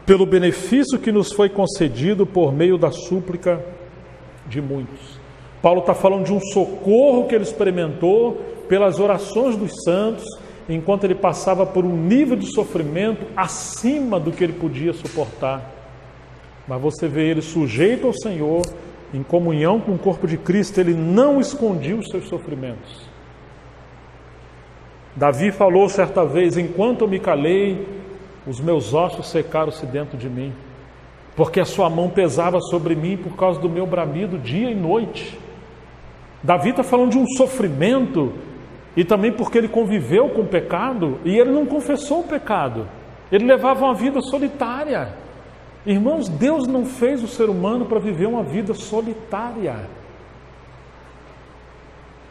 pelo benefício que nos foi concedido por meio da súplica de muitos. Paulo está falando de um socorro que ele experimentou pelas orações dos santos, enquanto ele passava por um nível de sofrimento acima do que ele podia suportar. Mas você vê ele sujeito ao Senhor, em comunhão com o corpo de Cristo, ele não escondia os seus sofrimentos. Davi falou certa vez: enquanto eu me calei, os meus ossos secaram-se dentro de mim, porque a sua mão pesava sobre mim por causa do meu bramido dia e noite. Davi está falando de um sofrimento, e também porque ele conviveu com o pecado, e ele não confessou o pecado, ele levava uma vida solitária. Irmãos, Deus não fez o ser humano para viver uma vida solitária.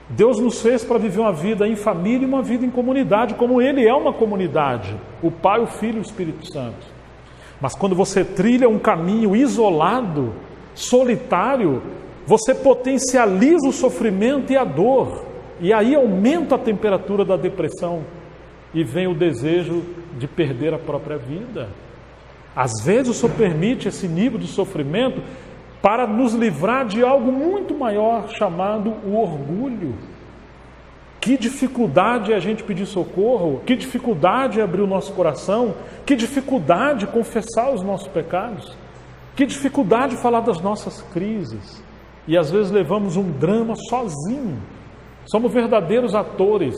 Deus nos fez para viver uma vida em família e uma vida em comunidade, como Ele é uma comunidade, o Pai, o Filho e o Espírito Santo. Mas quando você trilha um caminho isolado, solitário, você potencializa o sofrimento e a dor, e aí aumenta a temperatura da depressão, e vem o desejo de perder a própria vida. Às vezes o Senhor permite esse nível de sofrimento para nos livrar de algo muito maior, chamado o orgulho. Que dificuldade é a gente pedir socorro, que dificuldade é abrir o nosso coração, que dificuldade confessar os nossos pecados, que dificuldade falar das nossas crises. E às vezes levamos um drama sozinho. Somos verdadeiros atores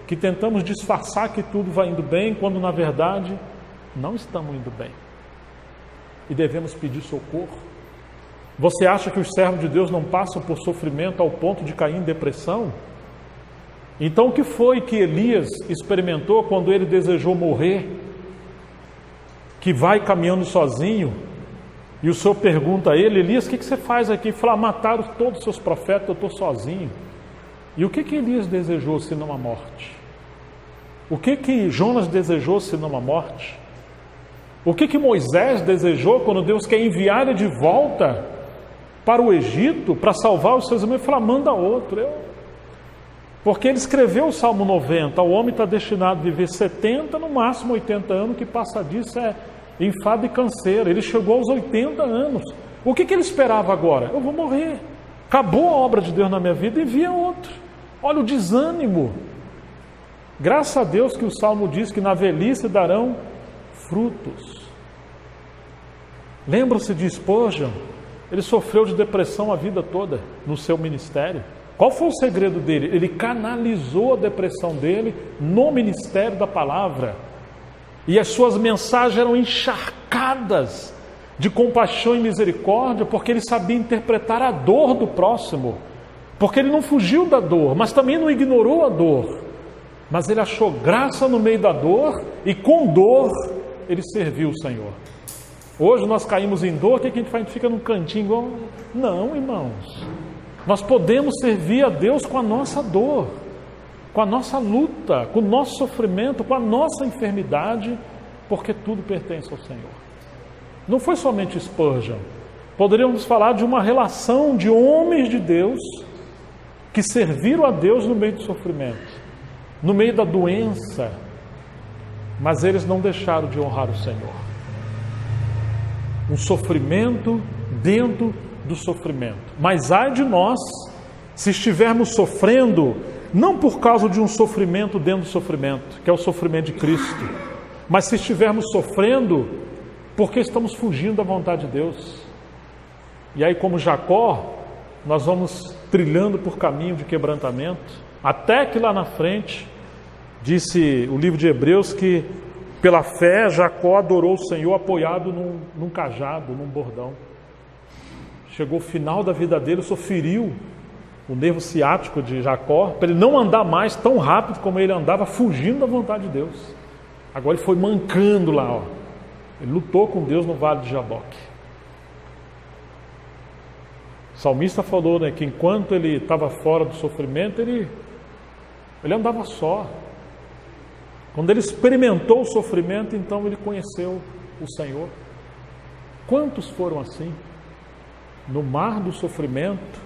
que tentamos disfarçar que tudo vai indo bem, quando na verdade não estamos indo bem. E devemos pedir socorro. Você acha que os servos de Deus não passam por sofrimento ao ponto de cair em depressão? Então o que foi que Elias experimentou quando ele desejou morrer? Que vai caminhando sozinho, e o Senhor pergunta a ele: Elias, o que você faz aqui? Ele fala: mataram todos os seus profetas, eu estou sozinho. E o que Elias desejou senão a morte? O que Jonas desejou senão a morte? O que Moisés desejou quando Deus quer enviar ele de volta para o Egito, para salvar os seus irmãos? Ele fala: manda outro. Porque ele escreveu o Salmo 90, o homem está destinado a viver 70, no máximo 80 anos, que passa disso é enfado e canseira. Ele chegou aos 80 anos. O que ele esperava agora? Eu vou morrer. Acabou a obra de Deus na minha vida, envia outro. Olha o desânimo. Graças a Deus que o Salmo diz que na velhice darão frutos. Lembram-se de Spurgeon? Ele sofreu de depressão a vida toda no seu ministério. Qual foi o segredo dele? Ele canalizou a depressão dele no ministério da palavra. E as suas mensagens eram encharcadas de compaixão e misericórdia, porque ele sabia interpretar a dor do próximo. Porque ele não fugiu da dor, mas também não ignorou a dor. Mas ele achou graça no meio da dor, e com dor ele serviu o Senhor. Hoje nós caímos em dor, o que a gente faz? A gente fica num cantinho igual... Não, irmãos. Nós podemos servir a Deus com a nossa dor, com a nossa luta, com o nosso sofrimento, com a nossa enfermidade, porque tudo pertence ao Senhor. Não foi somente Spurgeon. Poderíamos falar de uma relação de homens de Deus que serviram a Deus no meio do sofrimento, no meio da doença, mas eles não deixaram de honrar o Senhor. Um sofrimento dentro do sofrimento. Mas ai de nós se estivermos sofrendo não por causa de um sofrimento dentro do sofrimento, que é o sofrimento de Cristo, mas se estivermos sofrendo porque estamos fugindo da vontade de Deus. E aí, como Jacó, nós vamos trilhando por caminho de quebrantamento, até que lá na frente, disse o livro de Hebreus que pela fé Jacó adorou o Senhor apoiado num cajado, num bordão. Chegou o final da vida dele, só feriu o nervo ciático de Jacó, para ele não andar mais tão rápido como ele andava, fugindo da vontade de Deus. Agora ele foi mancando lá, ó. Ele lutou com Deus no vale de Jaboque. salmista falou, né, que enquanto ele estava fora do sofrimento, ele andava só. Quando ele experimentou o sofrimento, então ele conheceu o Senhor. Quantos foram assim? No mar do sofrimento,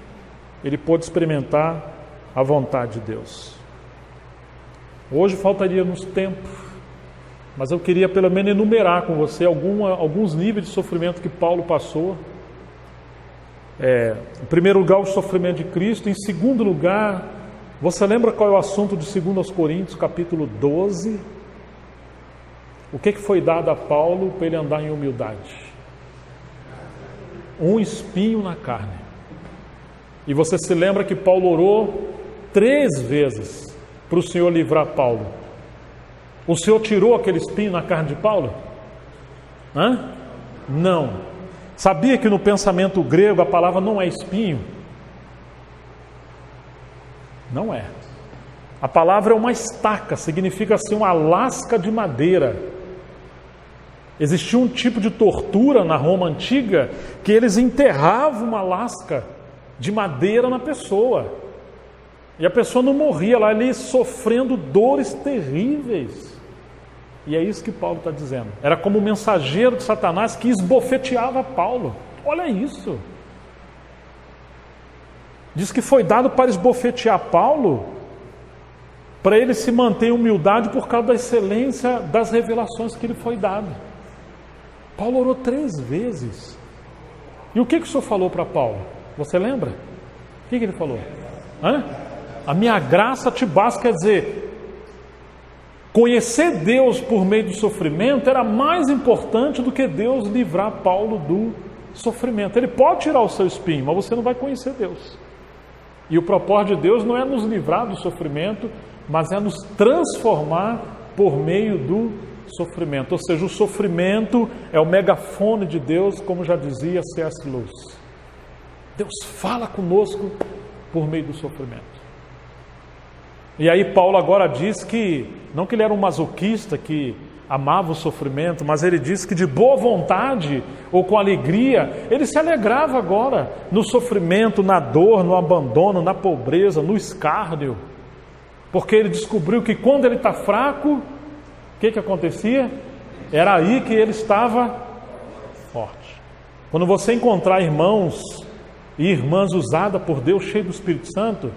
ele pôde experimentar a vontade de Deus. Hoje faltaria-nos tempo, mas eu queria pelo menos enumerar com você alguns níveis de sofrimento que Paulo passou. Em primeiro lugar, o sofrimento de Cristo. Em segundo lugar, você lembra qual é o assunto de 2 Coríntios, capítulo 12? O que foi dado a Paulo para ele andar em humildade? Um espinho na carne. E você se lembra que Paulo orou 3 vezes para o Senhor livrar Paulo. O Senhor tirou aquele espinho na carne de Paulo? Não. Sabia que no pensamento grego a palavra não é espinho? Não é. A palavra é uma estaca, significa assim uma lasca de madeira. Existia um tipo de tortura na Roma antiga que eles enterravam uma lasca de madeira na pessoa. E a pessoa não morria lá, ali sofrendo dores terríveis. E é isso que Paulo está dizendo. Era como um mensageiro de Satanás que esbofeteava Paulo. Olha isso. Diz que foi dado para esbofetear Paulo, para ele se manter em humildade por causa da excelência das revelações que lhe foi dado. Paulo orou 3 vezes. E o que o Senhor falou para Paulo? Você lembra? O que ele falou? A minha graça te basta. Quer dizer, conhecer Deus por meio do sofrimento era mais importante do que Deus livrar Paulo do sofrimento. Ele pode tirar o seu espinho, mas você não vai conhecer Deus. E o propósito de Deus não é nos livrar do sofrimento, mas é nos transformar por meio do sofrimento. Ou seja, o sofrimento é o megafone de Deus, como já dizia C.S. Lewis. Deus fala conosco por meio do sofrimento. E aí Paulo agora diz que, não que ele era um masoquista que amava o sofrimento, mas ele diz que de boa vontade ou com alegria, ele se alegrava agora no sofrimento, na dor, no abandono, na pobreza, no escárnio, porque ele descobriu que quando ele está fraco, o que acontecia? Era aí que ele estava forte. Quando você encontrar irmãos e irmãs usadas por Deus, cheio do Espírito Santo,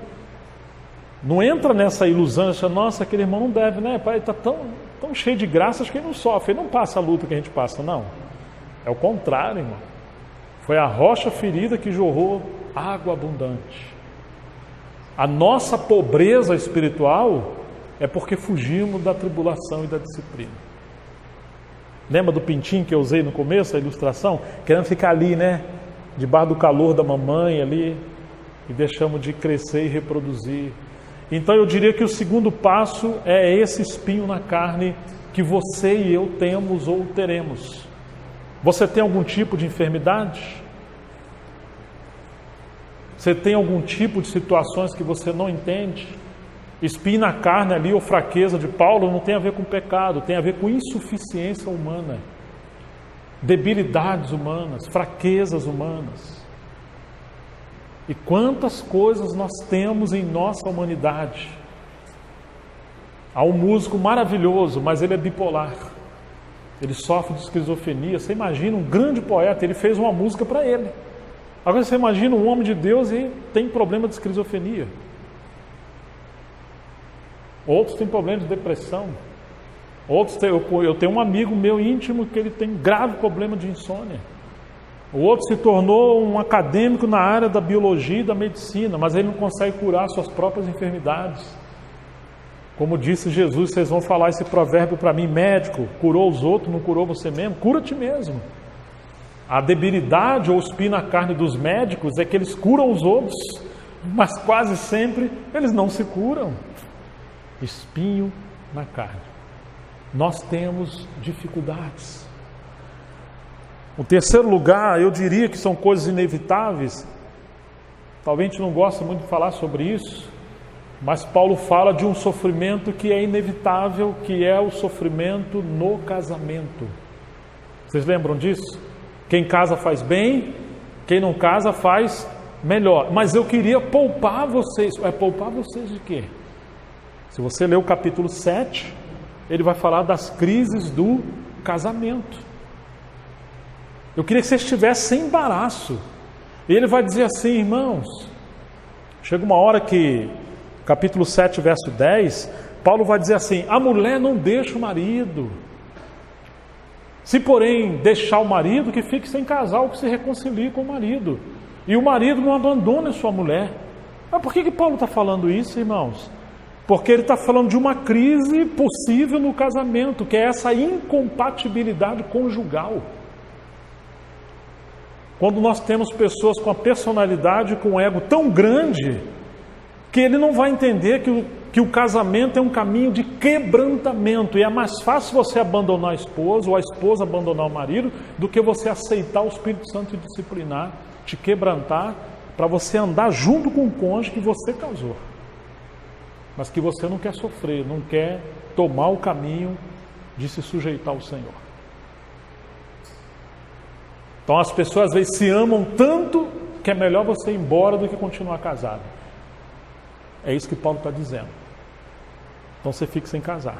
não entra nessa ilusão, nossa, aquele irmão não deve, né? Pai, está tão cheio de graça, acho que ele não sofre, ele não passa a luta que a gente passa, não. É o contrário, irmão. Foi a rocha ferida que jorrou água abundante. A nossa pobreza espiritual é porque fugimos da tribulação e da disciplina. Lembra do pintinho que eu usei no começo, a ilustração? Querendo ficar ali, né? Debaixo do calor da mamãe ali, e deixamos de crescer e reproduzir. Então eu diria que o segundo passo é esse espinho na carne que você e eu temos ou teremos. Você tem algum tipo de enfermidade? Você tem algum tipo de situações que você não entende? Espinho na carne ali ou fraqueza de Paulo não tem a ver com pecado, tem a ver com insuficiência humana, debilidades humanas, fraquezas humanas. E quantas coisas nós temos em nossa humanidade. Há um músico maravilhoso, mas ele é bipolar. Ele sofre de esquizofrenia. Você imagina um grande poeta, ele fez uma música para ele. Agora você imagina um homem de Deus e tem problema de esquizofrenia. Outros têm problema de depressão. Eu tenho um amigo meu íntimo que ele tem grave problema de insônia. O outro se tornou um acadêmico na área da biologia e da medicina, mas ele não consegue curar suas próprias enfermidades. Como disse Jesus, vocês vão falar esse provérbio para mim, médico, curou os outros, não curou você mesmo? Cura-te mesmo. A debilidade ou espinho na carne dos médicos é que eles curam os outros, mas quase sempre eles não se curam. Espinho na carne. Nós temos dificuldades. O terceiro lugar, eu diria que são coisas inevitáveis. Talvez a gente não goste muito de falar sobre isso, mas Paulo fala de um sofrimento que é inevitável, que é o sofrimento no casamento. Vocês lembram disso? Quem casa faz bem, quem não casa faz melhor. Mas eu queria poupar vocês. É poupar vocês de quê? Se você ler o capítulo 7, ele vai falar das crises do casamento. Eu queria que vocês estivessem sem embaraço. E ele vai dizer assim, irmãos, chega uma hora que, capítulo 7, verso 10, Paulo vai dizer assim, a mulher não deixa o marido. Se porém deixar o marido, que fique sem casal, que se reconcilie com o marido. E o marido não abandone a sua mulher. Mas por que Paulo está falando isso, irmãos? Porque ele está falando de uma crise possível no casamento, que é essa incompatibilidade conjugal. Quando nós temos pessoas com a personalidade, com o ego tão grande, que ele não vai entender que o casamento é um caminho de quebrantamento, e é mais fácil você abandonar a esposa, ou a esposa abandonar o marido, do que você aceitar o Espírito Santo e disciplinar, te quebrantar, para você andar junto com o cônjuge que você casou. Mas que você não quer sofrer, não quer tomar o caminho de se sujeitar ao Senhor. Então as pessoas às vezes se amam tanto que é melhor você ir embora do que continuar casado. É isso que Paulo está dizendo. Então você fica sem casar.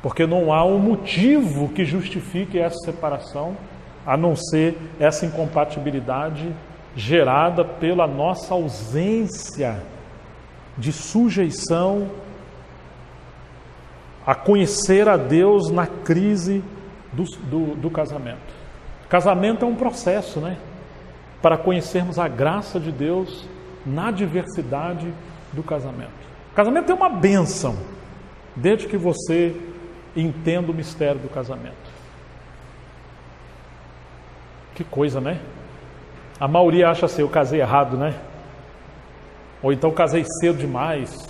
Porque não há um motivo que justifique essa separação, a não ser essa incompatibilidade gerada pela nossa ausência de sujeição a conhecer a Deus na crise do casamento. Casamento é um processo, né? Para conhecermos a graça de Deus na diversidade do casamento. Casamento é uma bênção, desde que você entenda o mistério do casamento. Que coisa, né? A maioria acha assim, eu casei errado, né? Ou então casei cedo demais,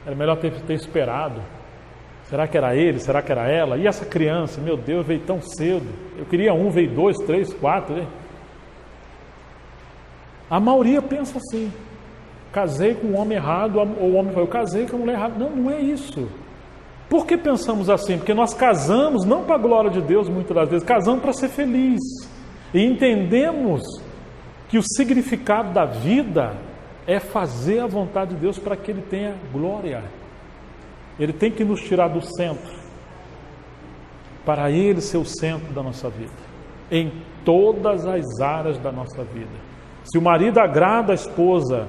era melhor ter esperado. Será que era ele? Será que era ela? E essa criança, meu Deus, veio tão cedo. Eu queria um, veio 2, 3, 4. Né? A maioria pensa assim, casei com um homem errado, ou o homem fala, eu casei com a mulher errada. Não, não é isso. Por que pensamos assim? Porque nós casamos não para a glória de Deus, muitas das vezes, casamos para ser feliz. E entendemos que o significado da vida é fazer a vontade de Deus para que Ele tenha glória. Ele tem que nos tirar do centro, para Ele ser o centro da nossa vida, em todas as áreas da nossa vida. Se o marido agrada a esposa,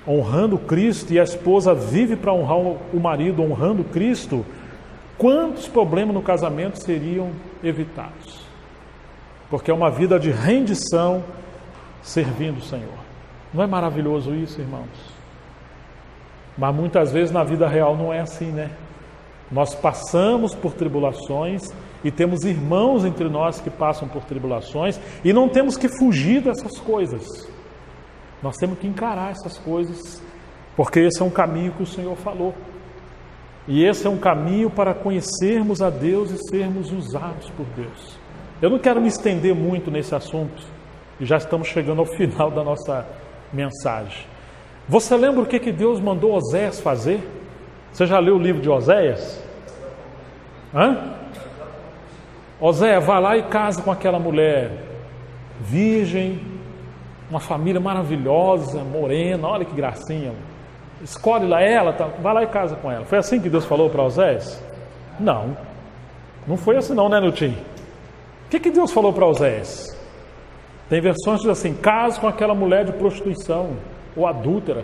honrando Cristo, e a esposa vive para honrar o marido, honrando Cristo, quantos problemas no casamento seriam evitados? Porque é uma vida de rendição, servindo o Senhor. Não é maravilhoso isso, irmãos? Mas muitas vezes na vida real não é assim, né? Nós passamos por tribulações e temos irmãos entre nós que passam por tribulações e não temos que fugir dessas coisas. Nós temos que encarar essas coisas, porque esse é um caminho que o Senhor falou. E esse é um caminho para conhecermos a Deus e sermos usados por Deus. Eu não quero me estender muito nesse assunto, e já estamos chegando ao final da nossa mensagem. Você lembra o que Deus mandou Oséias fazer? Você já leu o livro de Oséias? Oséias, vai lá e casa com aquela mulher virgem, uma família maravilhosa, morena, olha que gracinha. Escolhe lá ela, vai lá e casa com ela. Foi assim que Deus falou para Oséias? Não, não foi assim não, né, Nutinho? O que Deus falou para Oséias? Tem versões que dizem assim, case com aquela mulher de prostituição, ou adúltera.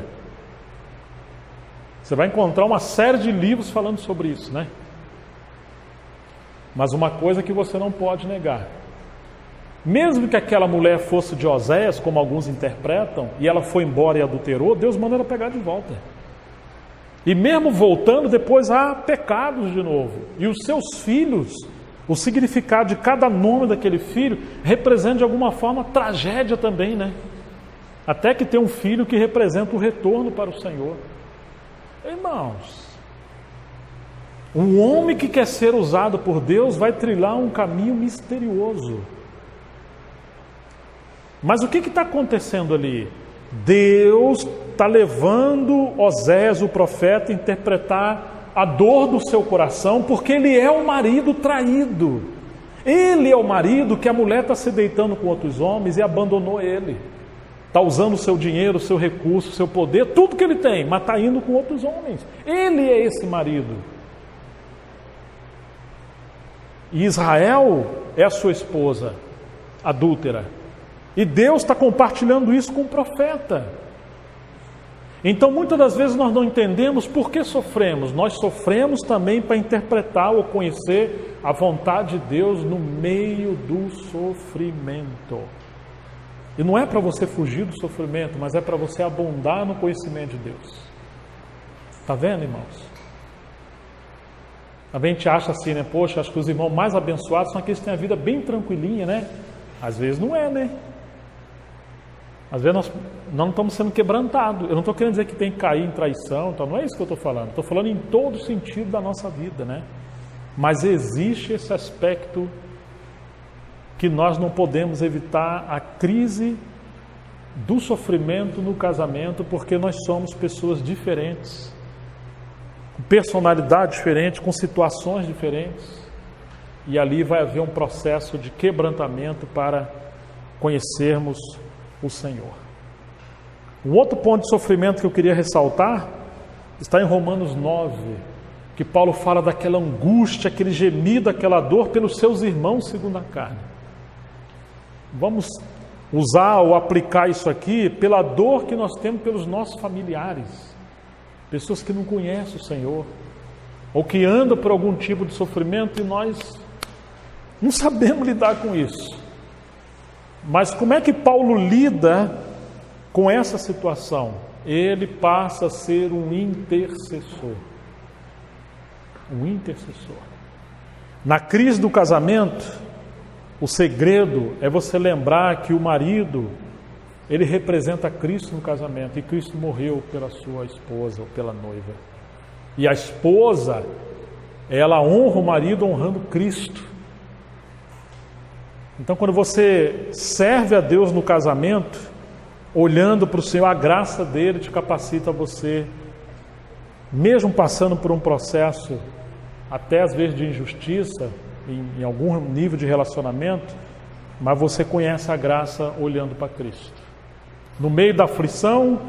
Você vai encontrar uma série de livros falando sobre isso, né? Mas uma coisa que você não pode negar, mesmo que aquela mulher fosse de Oséias, como alguns interpretam, e ela foi embora e adulterou, Deus manda ela pegar de volta. E mesmo voltando, depois há pecados de novo. E os seus filhos, o significado de cada nome daquele filho representa de alguma forma tragédia também, né? Até que tem um filho que representa o retorno para o Senhor. Irmãos, um homem que quer ser usado por Deus vai trilhar um caminho misterioso. Mas o que está acontecendo ali? Deus está levando Oséias, o profeta, a interpretar a dor do seu coração, porque ele é o marido traído. Ele é o marido que a mulher está se deitando com outros homens e abandonou ele. está usando o seu dinheiro, o seu recurso, o seu poder, tudo que ele tem, mas está indo com outros homens. Ele é esse marido. E Israel é a sua esposa adúltera. E Deus está compartilhando isso com o profeta. Então, muitas das vezes nós não entendemos por que sofremos. Nós sofremos também para interpretar ou conhecer a vontade de Deus no meio do sofrimento. E não é para você fugir do sofrimento, mas é para você abundar no conhecimento de Deus. Está vendo, irmãos? A gente acha assim, né? Poxa, acho que os irmãos mais abençoados são aqueles que têm a vida bem tranquilinha, né? Às vezes não é, né? Às vezes nós não estamos sendo quebrantados. Eu não estou querendo dizer que tem que cair em traição, então não é isso que eu estou falando. Estou falando em todo sentido da nossa vida, né? Mas existe esse aspecto que nós não podemos evitar, a crise do sofrimento no casamento, porque nós somos pessoas diferentes, com personalidade diferente, com situações diferentes, e ali vai haver um processo de quebrantamento para conhecermos o Senhor. Um outro ponto de sofrimento que eu queria ressaltar está em Romanos 9, que Paulo fala daquela angústia, aquele gemido, aquela dor pelos seus irmãos segundo a carne. Vamos usar ou aplicar isso aqui pela dor que nós temos pelos nossos familiares, pessoas que não conhecem o Senhor, ou que andam por algum tipo de sofrimento e nós não sabemos lidar com isso. Mas como é que Paulo lida com essa situação? Ele passa a ser um intercessor. Um intercessor. Na crise do casamento, o segredo é você lembrar que o marido, ele representa Cristo no casamento, e Cristo morreu pela sua esposa ou pela noiva. E a esposa, ela honra o marido honrando Cristo. Então, quando você serve a Deus no casamento, olhando para o Senhor, a graça dele te capacita a você, mesmo passando por um processo, até às vezes de injustiça, em algum nível de relacionamento, mas você conhece a graça olhando para Cristo. No meio da aflição,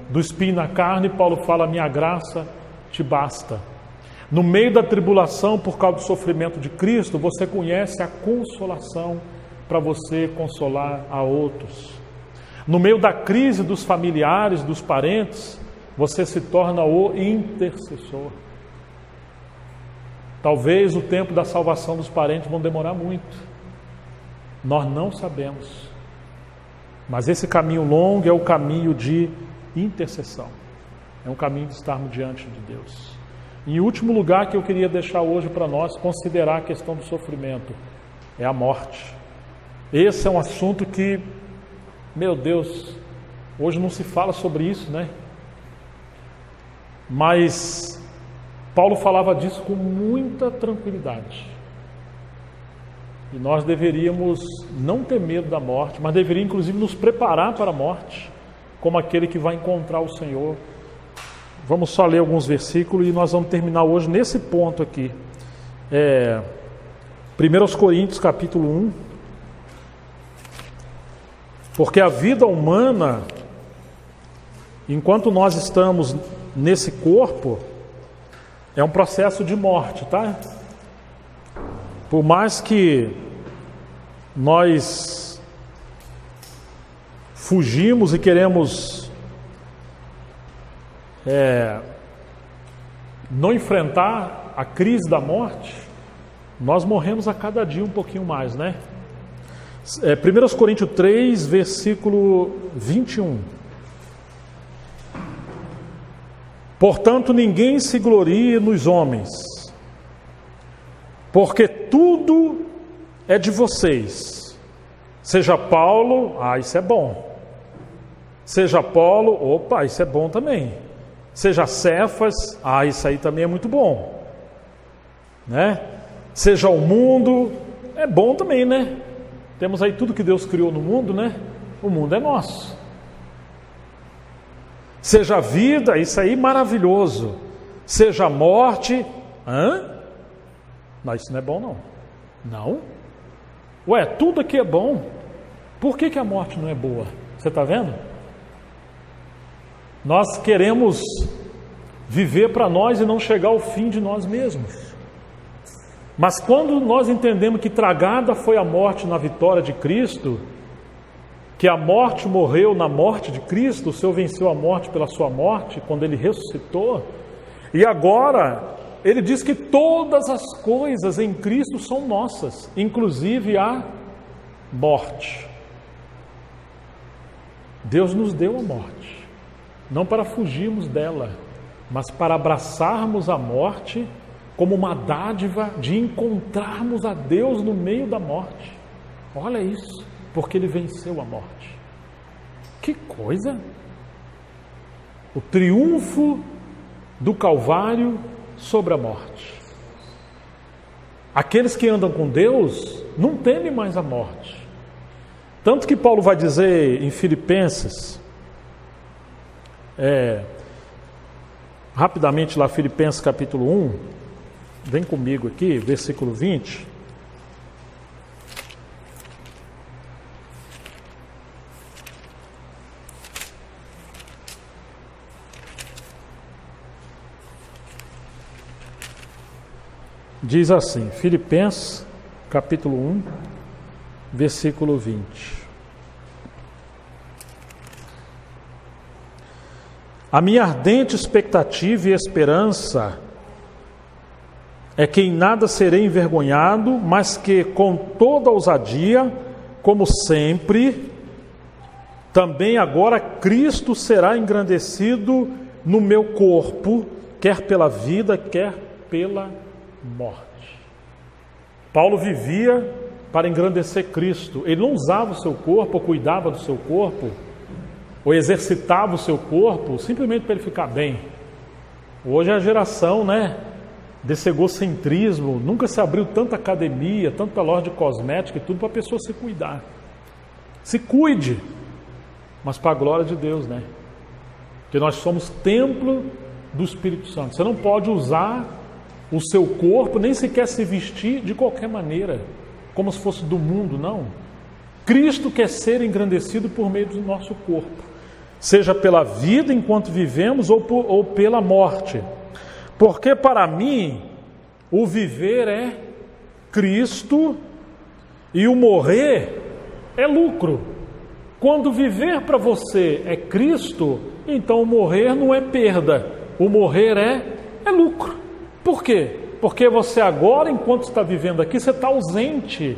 do espinho na carne, Paulo fala: minha graça te basta. No meio da tribulação, por causa do sofrimento de Cristo, você conhece a consolação para você consolar a outros. No meio da crise dos familiares, dos parentes, você se torna o intercessor. Talvez o tempo da salvação dos parentes vão demorar muito. Nós não sabemos. Mas esse caminho longo é o caminho de intercessão. É um caminho de estarmos diante de Deus. E em último lugar que eu queria deixar hoje para nós, considerar a questão do sofrimento, é a morte. Esse é um assunto que, meu Deus, hoje não se fala sobre isso, né? Mas Paulo falava disso com muita tranquilidade. E nós deveríamos não ter medo da morte, mas deveríamos inclusive nos preparar para a morte, como aquele que vai encontrar o Senhor. Vamos só ler alguns versículos e nós vamos terminar hoje nesse ponto aqui. 1 Coríntios capítulo 1. Porque a vida humana, enquanto nós estamos nesse corpo, é um processo de morte, tá? Por mais que nós fugimos e queremos não enfrentar a crise da morte, nós morremos a cada dia um pouquinho mais, né? 1 Coríntios 3, versículo 21. Portanto, ninguém se glorie nos homens, porque tudo é de vocês. Seja Paulo, isso é bom. Seja Apolo, isso é bom também. Seja Cefas, isso aí também é muito bom. Né? Seja o mundo, é bom também, né? Temos aí tudo que Deus criou no mundo, né? O mundo é nosso. Seja a vida, isso aí maravilhoso. Seja a morte, Não, isso não é bom não. Não? Tudo aqui é bom. Por que a morte não é boa? Você está vendo? Nós queremos viver para nós e não chegar ao fim de nós mesmos. Mas quando nós entendemos que tragada foi a morte na vitória de Cristo, que a morte morreu na morte de Cristo, o Senhor venceu a morte pela sua morte, quando Ele ressuscitou, e agora Ele diz que todas as coisas em Cristo são nossas, inclusive a morte. Deus nos deu a morte, não para fugirmos dela, mas para abraçarmos a morte como uma dádiva de encontrarmos a Deus no meio da morte. Olha isso, porque Ele venceu a morte. Que coisa! O triunfo do Calvário sobre a morte. Aqueles que andam com Deus não temem mais a morte. Tanto que Paulo vai dizer em Filipenses, rapidamente lá, Filipenses capítulo 1, vem comigo aqui, versículo 20. Diz assim, Filipenses capítulo 1, versículo 20. A minha ardente expectativa e esperança é que em nada serei envergonhado, mas que com toda ousadia, como sempre, também agora Cristo será engrandecido no meu corpo, quer pela vida, quer pela morte. Paulo vivia para engrandecer Cristo. Ele não usava o seu corpo, ou cuidava do seu corpo, ou exercitava o seu corpo simplesmente para ele ficar bem. Hoje é a geração, desse egocentrismo. Nunca se abriu tanta academia, tanta loja de cosmética e tudo para a pessoa se cuidar. Se cuide, mas para a glória de Deus, Porque nós somos templo do Espírito Santo. Você não pode usar o seu corpo, nem sequer se vestir de qualquer maneira, como se fosse do mundo, não. Cristo quer ser engrandecido por meio do nosso corpo, seja pela vida enquanto vivemos ou pela morte. Porque para mim, o viver é Cristo e o morrer é lucro. Quando viver para você é Cristo, então o morrer não é perda, o morrer é lucro. Por quê? Porque você agora, enquanto está vivendo aqui, você está ausente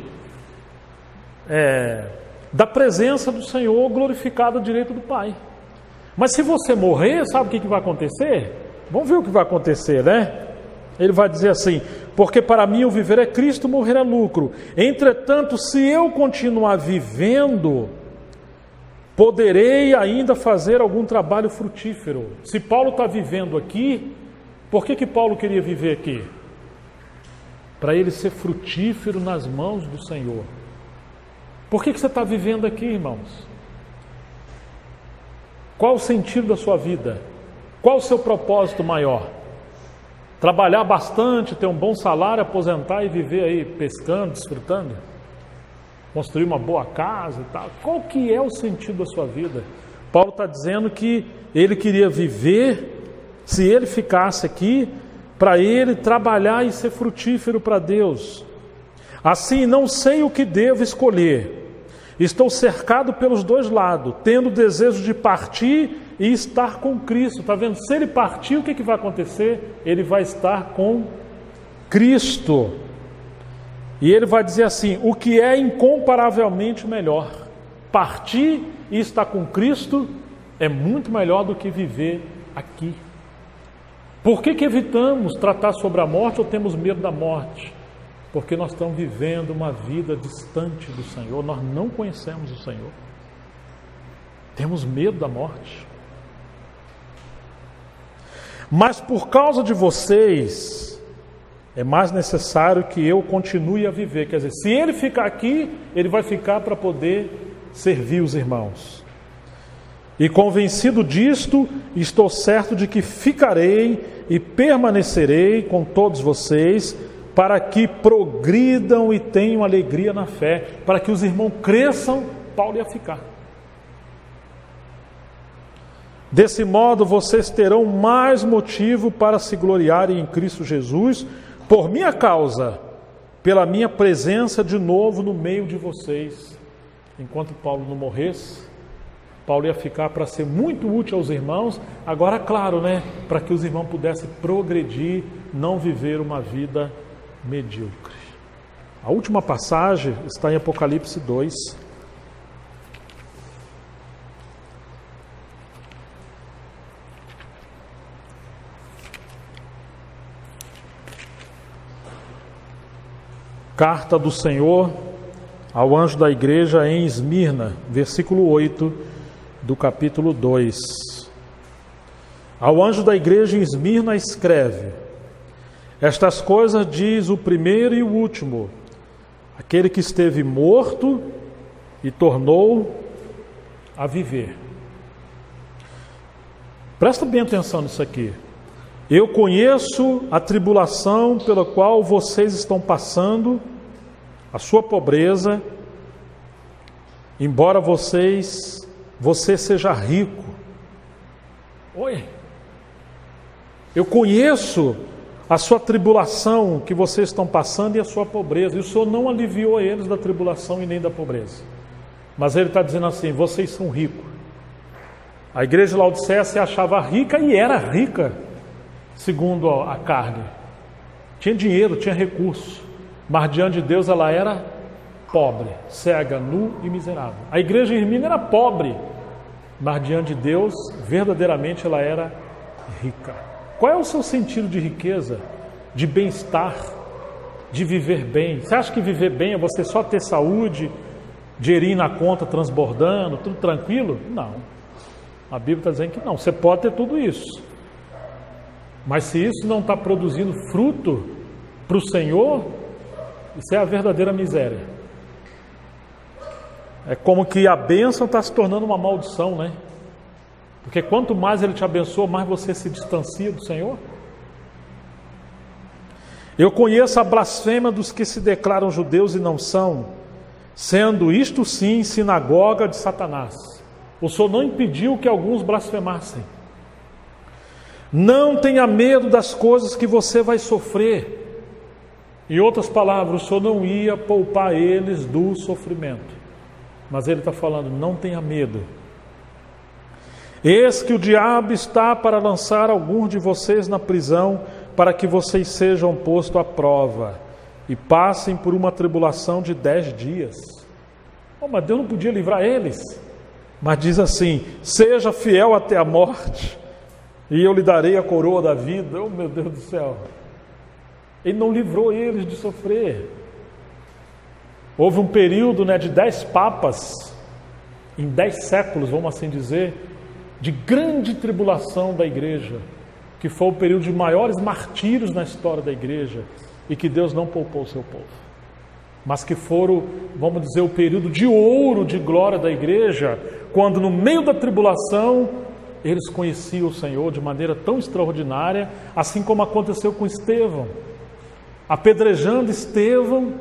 da presença do Senhor glorificado à direita do Pai. Mas se você morrer, sabe o que vai acontecer? Vamos ver o que vai acontecer, Ele vai dizer assim, porque para mim o viver é Cristo, morrer é lucro. Entretanto, se eu continuar vivendo, poderei ainda fazer algum trabalho frutífero. Se Paulo está vivendo aqui, por que Paulo queria viver aqui? Para ele ser frutífero nas mãos do Senhor. Por que você está vivendo aqui, irmãos? Qual o sentido da sua vida? Qual o seu propósito maior? Trabalhar bastante, ter um bom salário, aposentar e viver aí pescando, desfrutando? Construir uma boa casa e tal? Qual que é o sentido da sua vida? Paulo está dizendo que ele queria viver, se ele ficasse aqui, para ele trabalhar e ser frutífero para Deus. Assim, não sei o que devo escolher. Estou cercado pelos dois lados, tendo desejo de partir e estar com Cristo. Está vendo? Se ele partir, o que vai acontecer? Ele vai estar com Cristo. E ele vai dizer assim, o que é incomparavelmente melhor. Partir e estar com Cristo é muito melhor do que viver aqui. Por que evitamos tratar sobre a morte ou temos medo da morte? Porque nós estamos vivendo uma vida distante do Senhor, nós não conhecemos o Senhor. Temos medo da morte. Mas por causa de vocês, é mais necessário que eu continue a viver. Quer dizer, se ele ficar aqui, ele vai ficar para poder servir os irmãos. E convencido disto, estou certo de que ficarei e permanecerei com todos vocês, para que progridam e tenham alegria na fé, para que os irmãos cresçam. Paulo ia ficar. Desse modo, vocês terão mais motivo para se gloriarem em Cristo Jesus, por minha causa, pela minha presença de novo no meio de vocês. Enquanto Paulo não morresse, Paulo ia ficar para ser muito útil aos irmãos, agora, claro, para que os irmãos pudessem progredir, não viver uma vida medíocre. A última passagem está em Apocalipse 2. Carta do Senhor ao anjo da igreja em Esmirna, versículo 8 do capítulo 2. Ao anjo da igreja em Esmirna escreve: estas coisas diz o primeiro e o último, aquele que esteve morto e tornou a viver. Presta bem atenção nisso aqui. Eu conheço a tribulação pela qual vocês estão passando, a sua pobreza, embora você seja rico. Oi, eu conheço a sua tribulação que vocês estão passando e a sua pobreza. E o Senhor não aliviou eles da tribulação e nem da pobreza. Mas Ele está dizendo assim: vocês são ricos. A igreja de Laodiceia se achava rica e era rica, segundo a carne. Tinha dinheiro, tinha recurso. Mas diante de Deus ela era pobre, cega, nu e miserável. A igreja em Esmirna era pobre, mas diante de Deus, verdadeiramente ela era rica. Qual é o seu sentido de riqueza, de bem-estar, de viver bem? Você acha que viver bem é você só ter saúde, dinheirinho na conta transbordando, tudo tranquilo? Não. A Bíblia está dizendo que não. Você pode ter tudo isso, mas se isso não está produzindo fruto para o Senhor, isso é a verdadeira miséria. É como que a bênção está se tornando uma maldição, né? Porque quanto mais Ele te abençoa, mais você se distancia do Senhor. Eu conheço a blasfêmia dos que se declaram judeus e não são, sendo isto sim sinagoga de Satanás. O Senhor não impediu que alguns blasfemassem. Não tenha medo das coisas que você vai sofrer. Em outras palavras, o Senhor não ia poupar eles do sofrimento. Mas Ele está falando: não tenha medo. Eis que o diabo está para lançar alguns de vocês na prisão, para que vocês sejam postos à prova e passem por uma tribulação de 10 dias. Mas Deus não podia livrar eles? Mas diz assim: seja fiel até a morte, e eu lhe darei a coroa da vida. Oh, meu Deus do céu! Ele não livrou eles de sofrer. Houve um período de 10 papas, em 10 séculos, vamos assim dizer, de grande tribulação da igreja, que foi o período de maiores martírios na história da igreja, e que Deus não poupou o seu povo, mas que foram, vamos dizer, o período de ouro, de glória da igreja, quando no meio da tribulação eles conheciam o Senhor de maneira tão extraordinária, assim como aconteceu com Estevão. Apedrejando Estevão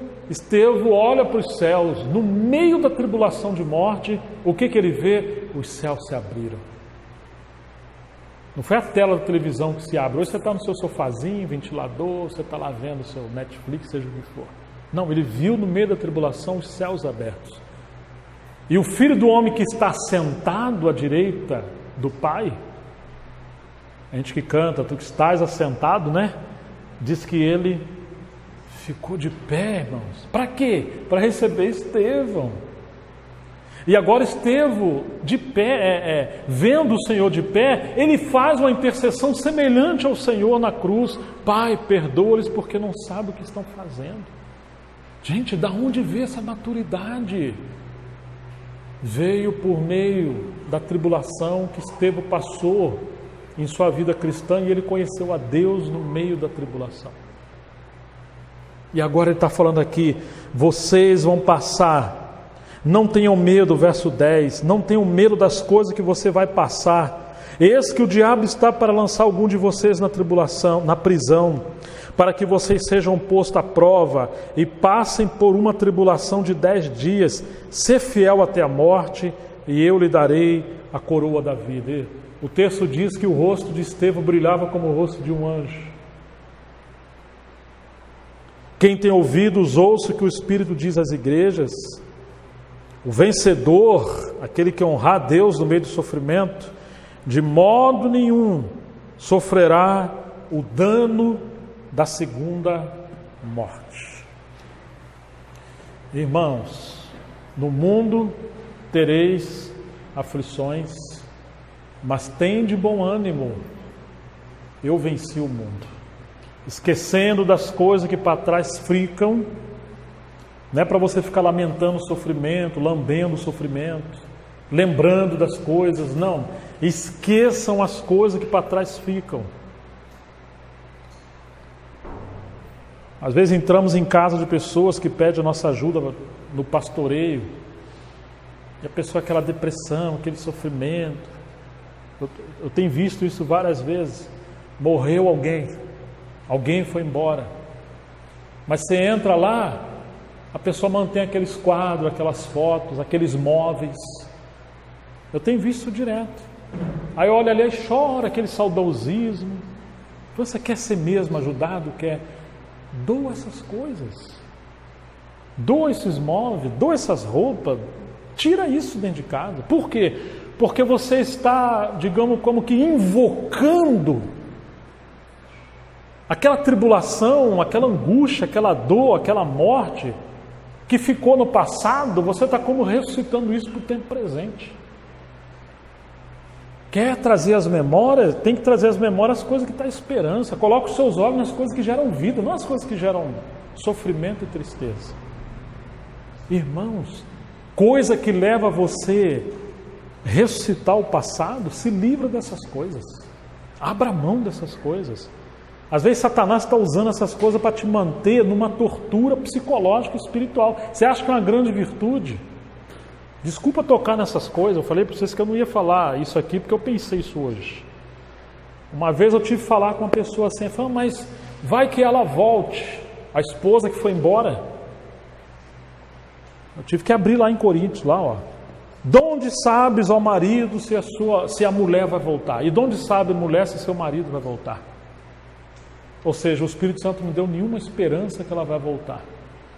olha para os céus, no meio da tribulação de morte, o que ele vê? Os céus se abriram. Não foi a tela da televisão que se abre. Hoje você está no seu sofazinho, ventilador, você está lá vendo o seu Netflix, seja o que for. Não, ele viu no meio da tribulação os céus abertos. E o Filho do Homem que está sentado à direita do Pai, a gente que canta, tu que estás assentado, diz que ele ficou de pé, irmãos. Para quê? Para receber Estevão. E agora Estevão, de pé, vendo o Senhor de pé, ele faz uma intercessão semelhante ao Senhor na cruz. Pai, perdoa-lhes porque não sabem o que estão fazendo. Gente, da onde veio essa maturidade? Veio por meio da tribulação que Estevão passou em sua vida cristã, e ele conheceu a Deus no meio da tribulação. E agora ele está falando aqui: vocês vão passar. Não tenham medo, verso 10, não tenham medo das coisas que você vai passar. Eis que o diabo está para lançar algum de vocês na tribulação, na prisão, para que vocês sejam postos à prova e passem por uma tribulação de 10 dias. Ser fiel até a morte, e eu lhe darei a coroa da vida. O texto diz que o rosto de Estevão brilhava como o rosto de um anjo. Quem tem ouvidos, ouça o que o Espírito diz às igrejas. O vencedor, aquele que honrar a Deus no meio do sofrimento, de modo nenhum sofrerá o dano da segunda morte. Irmãos, no mundo tereis aflições, mas tende bom ânimo, eu venci o mundo. Esquecendo das coisas que para trás ficam, não é para você ficar lamentando o sofrimento, lambendo o sofrimento, lembrando das coisas, não. Esqueçam as coisas que para trás ficam. Às vezes entramos em casa de pessoas que pedem a nossa ajuda no pastoreio, e a pessoa aquela depressão, aquele sofrimento. Eu tenho visto isso várias vezes. Morreu alguém foi embora, mas você entra lá, a pessoa mantém aqueles quadros, aquelas fotos, aqueles móveis. Eu tenho visto direto. Aí olha ali e chora, aquele saudosismo. Você quer ser mesmo ajudado? Quer? Doa essas coisas, doa esses móveis, doa essas roupas, tira isso dentro de casa. Por quê? Porque você está, digamos, como que invocando aquela tribulação, aquela angústia, aquela dor, aquela morte que ficou no passado. Você está como ressuscitando isso para o tempo presente. Quer trazer as memórias? Tem que trazer as memórias, as coisas que dão esperança. Coloque os seus olhos nas coisas que geram vida, não as coisas que geram sofrimento e tristeza. Irmãos, coisa que leva você a ressuscitar o passado, se livra dessas coisas. Abra mão dessas coisas. Às vezes Satanás está usando essas coisas para te manter numa tortura psicológica e espiritual. Você acha que é uma grande virtude? Desculpa tocar nessas coisas, eu falei para vocês que eu não ia falar isso aqui porque eu pensei isso hoje. Uma vez eu tive que falar com uma pessoa assim, falando, mas vai que ela volte, a esposa que foi embora. Eu tive que abrir lá em Coríntios, lá, ó. De onde sabes, ó marido, se a mulher vai voltar? E de onde sabe a mulher se seu marido vai voltar? Ou seja, o Espírito Santo não deu nenhuma esperança que ela vai voltar.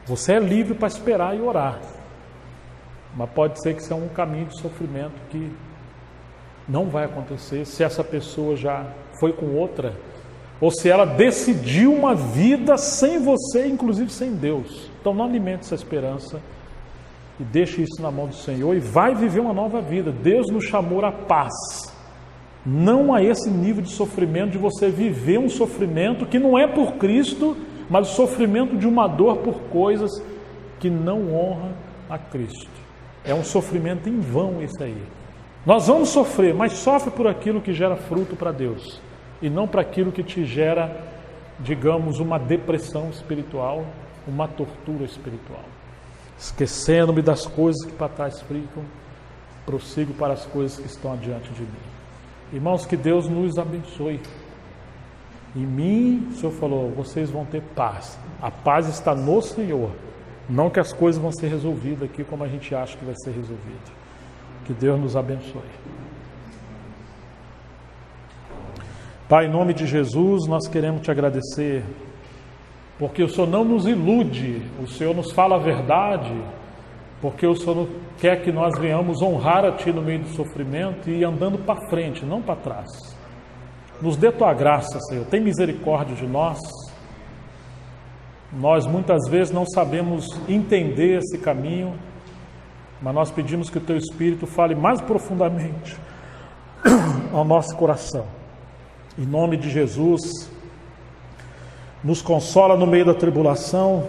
Você é livre para esperar e orar. Mas pode ser que isso é um caminho de sofrimento que não vai acontecer se essa pessoa já foi com outra, ou se ela decidiu uma vida sem você, inclusive sem Deus. Então não alimente essa esperança e deixe isso na mão do Senhor e vai viver uma nova vida. Deus nos chamou à paz, não a esse nível de sofrimento, de você viver um sofrimento que não é por Cristo, mas o sofrimento de uma dor por coisas que não honram a Cristo. É um sofrimento em vão isso aí. Nós vamos sofrer, mas sofre por aquilo que gera fruto para Deus e não para aquilo que te gera, digamos, uma depressão espiritual, uma tortura espiritual. Esquecendo-me das coisas que para trás ficam, prossigo para as coisas que estão adiante de mim. Irmãos, que Deus nos abençoe. Em mim, o Senhor falou, vocês vão ter paz. A paz está no Senhor. Não que as coisas vão ser resolvidas aqui como a gente acha que vai ser resolvido. Que Deus nos abençoe. Pai, em nome de Jesus, nós queremos te agradecer, porque o Senhor não nos ilude, o Senhor nos fala a verdade, porque o Senhor quer que nós venhamos honrar a Ti no meio do sofrimento e ir andando para frente, não para trás. Nos dê Tua graça, Senhor, tem misericórdia de nós. Nós muitas vezes não sabemos entender esse caminho, mas nós pedimos que o Teu Espírito fale mais profundamente ao nosso coração. Em nome de Jesus, nos consola no meio da tribulação,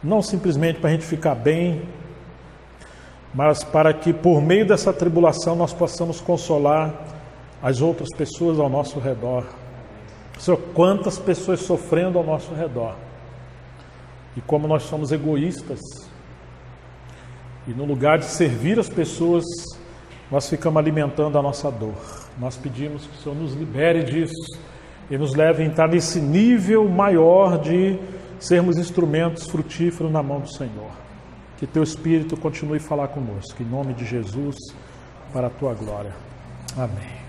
não simplesmente para a gente ficar bem, mas para que por meio dessa tribulação nós possamos consolar as outras pessoas ao nosso redor. Senhor, quantas pessoas sofrendo ao nosso redor. E como nós somos egoístas, e no lugar de servir as pessoas, nós ficamos alimentando a nossa dor. Nós pedimos que o Senhor nos libere disso e nos leve a entrar nesse nível maior de sermos instrumentos frutíferos na mão do Senhor. Que Teu Espírito continue a falar conosco. Em nome de Jesus, para a Tua glória. Amém.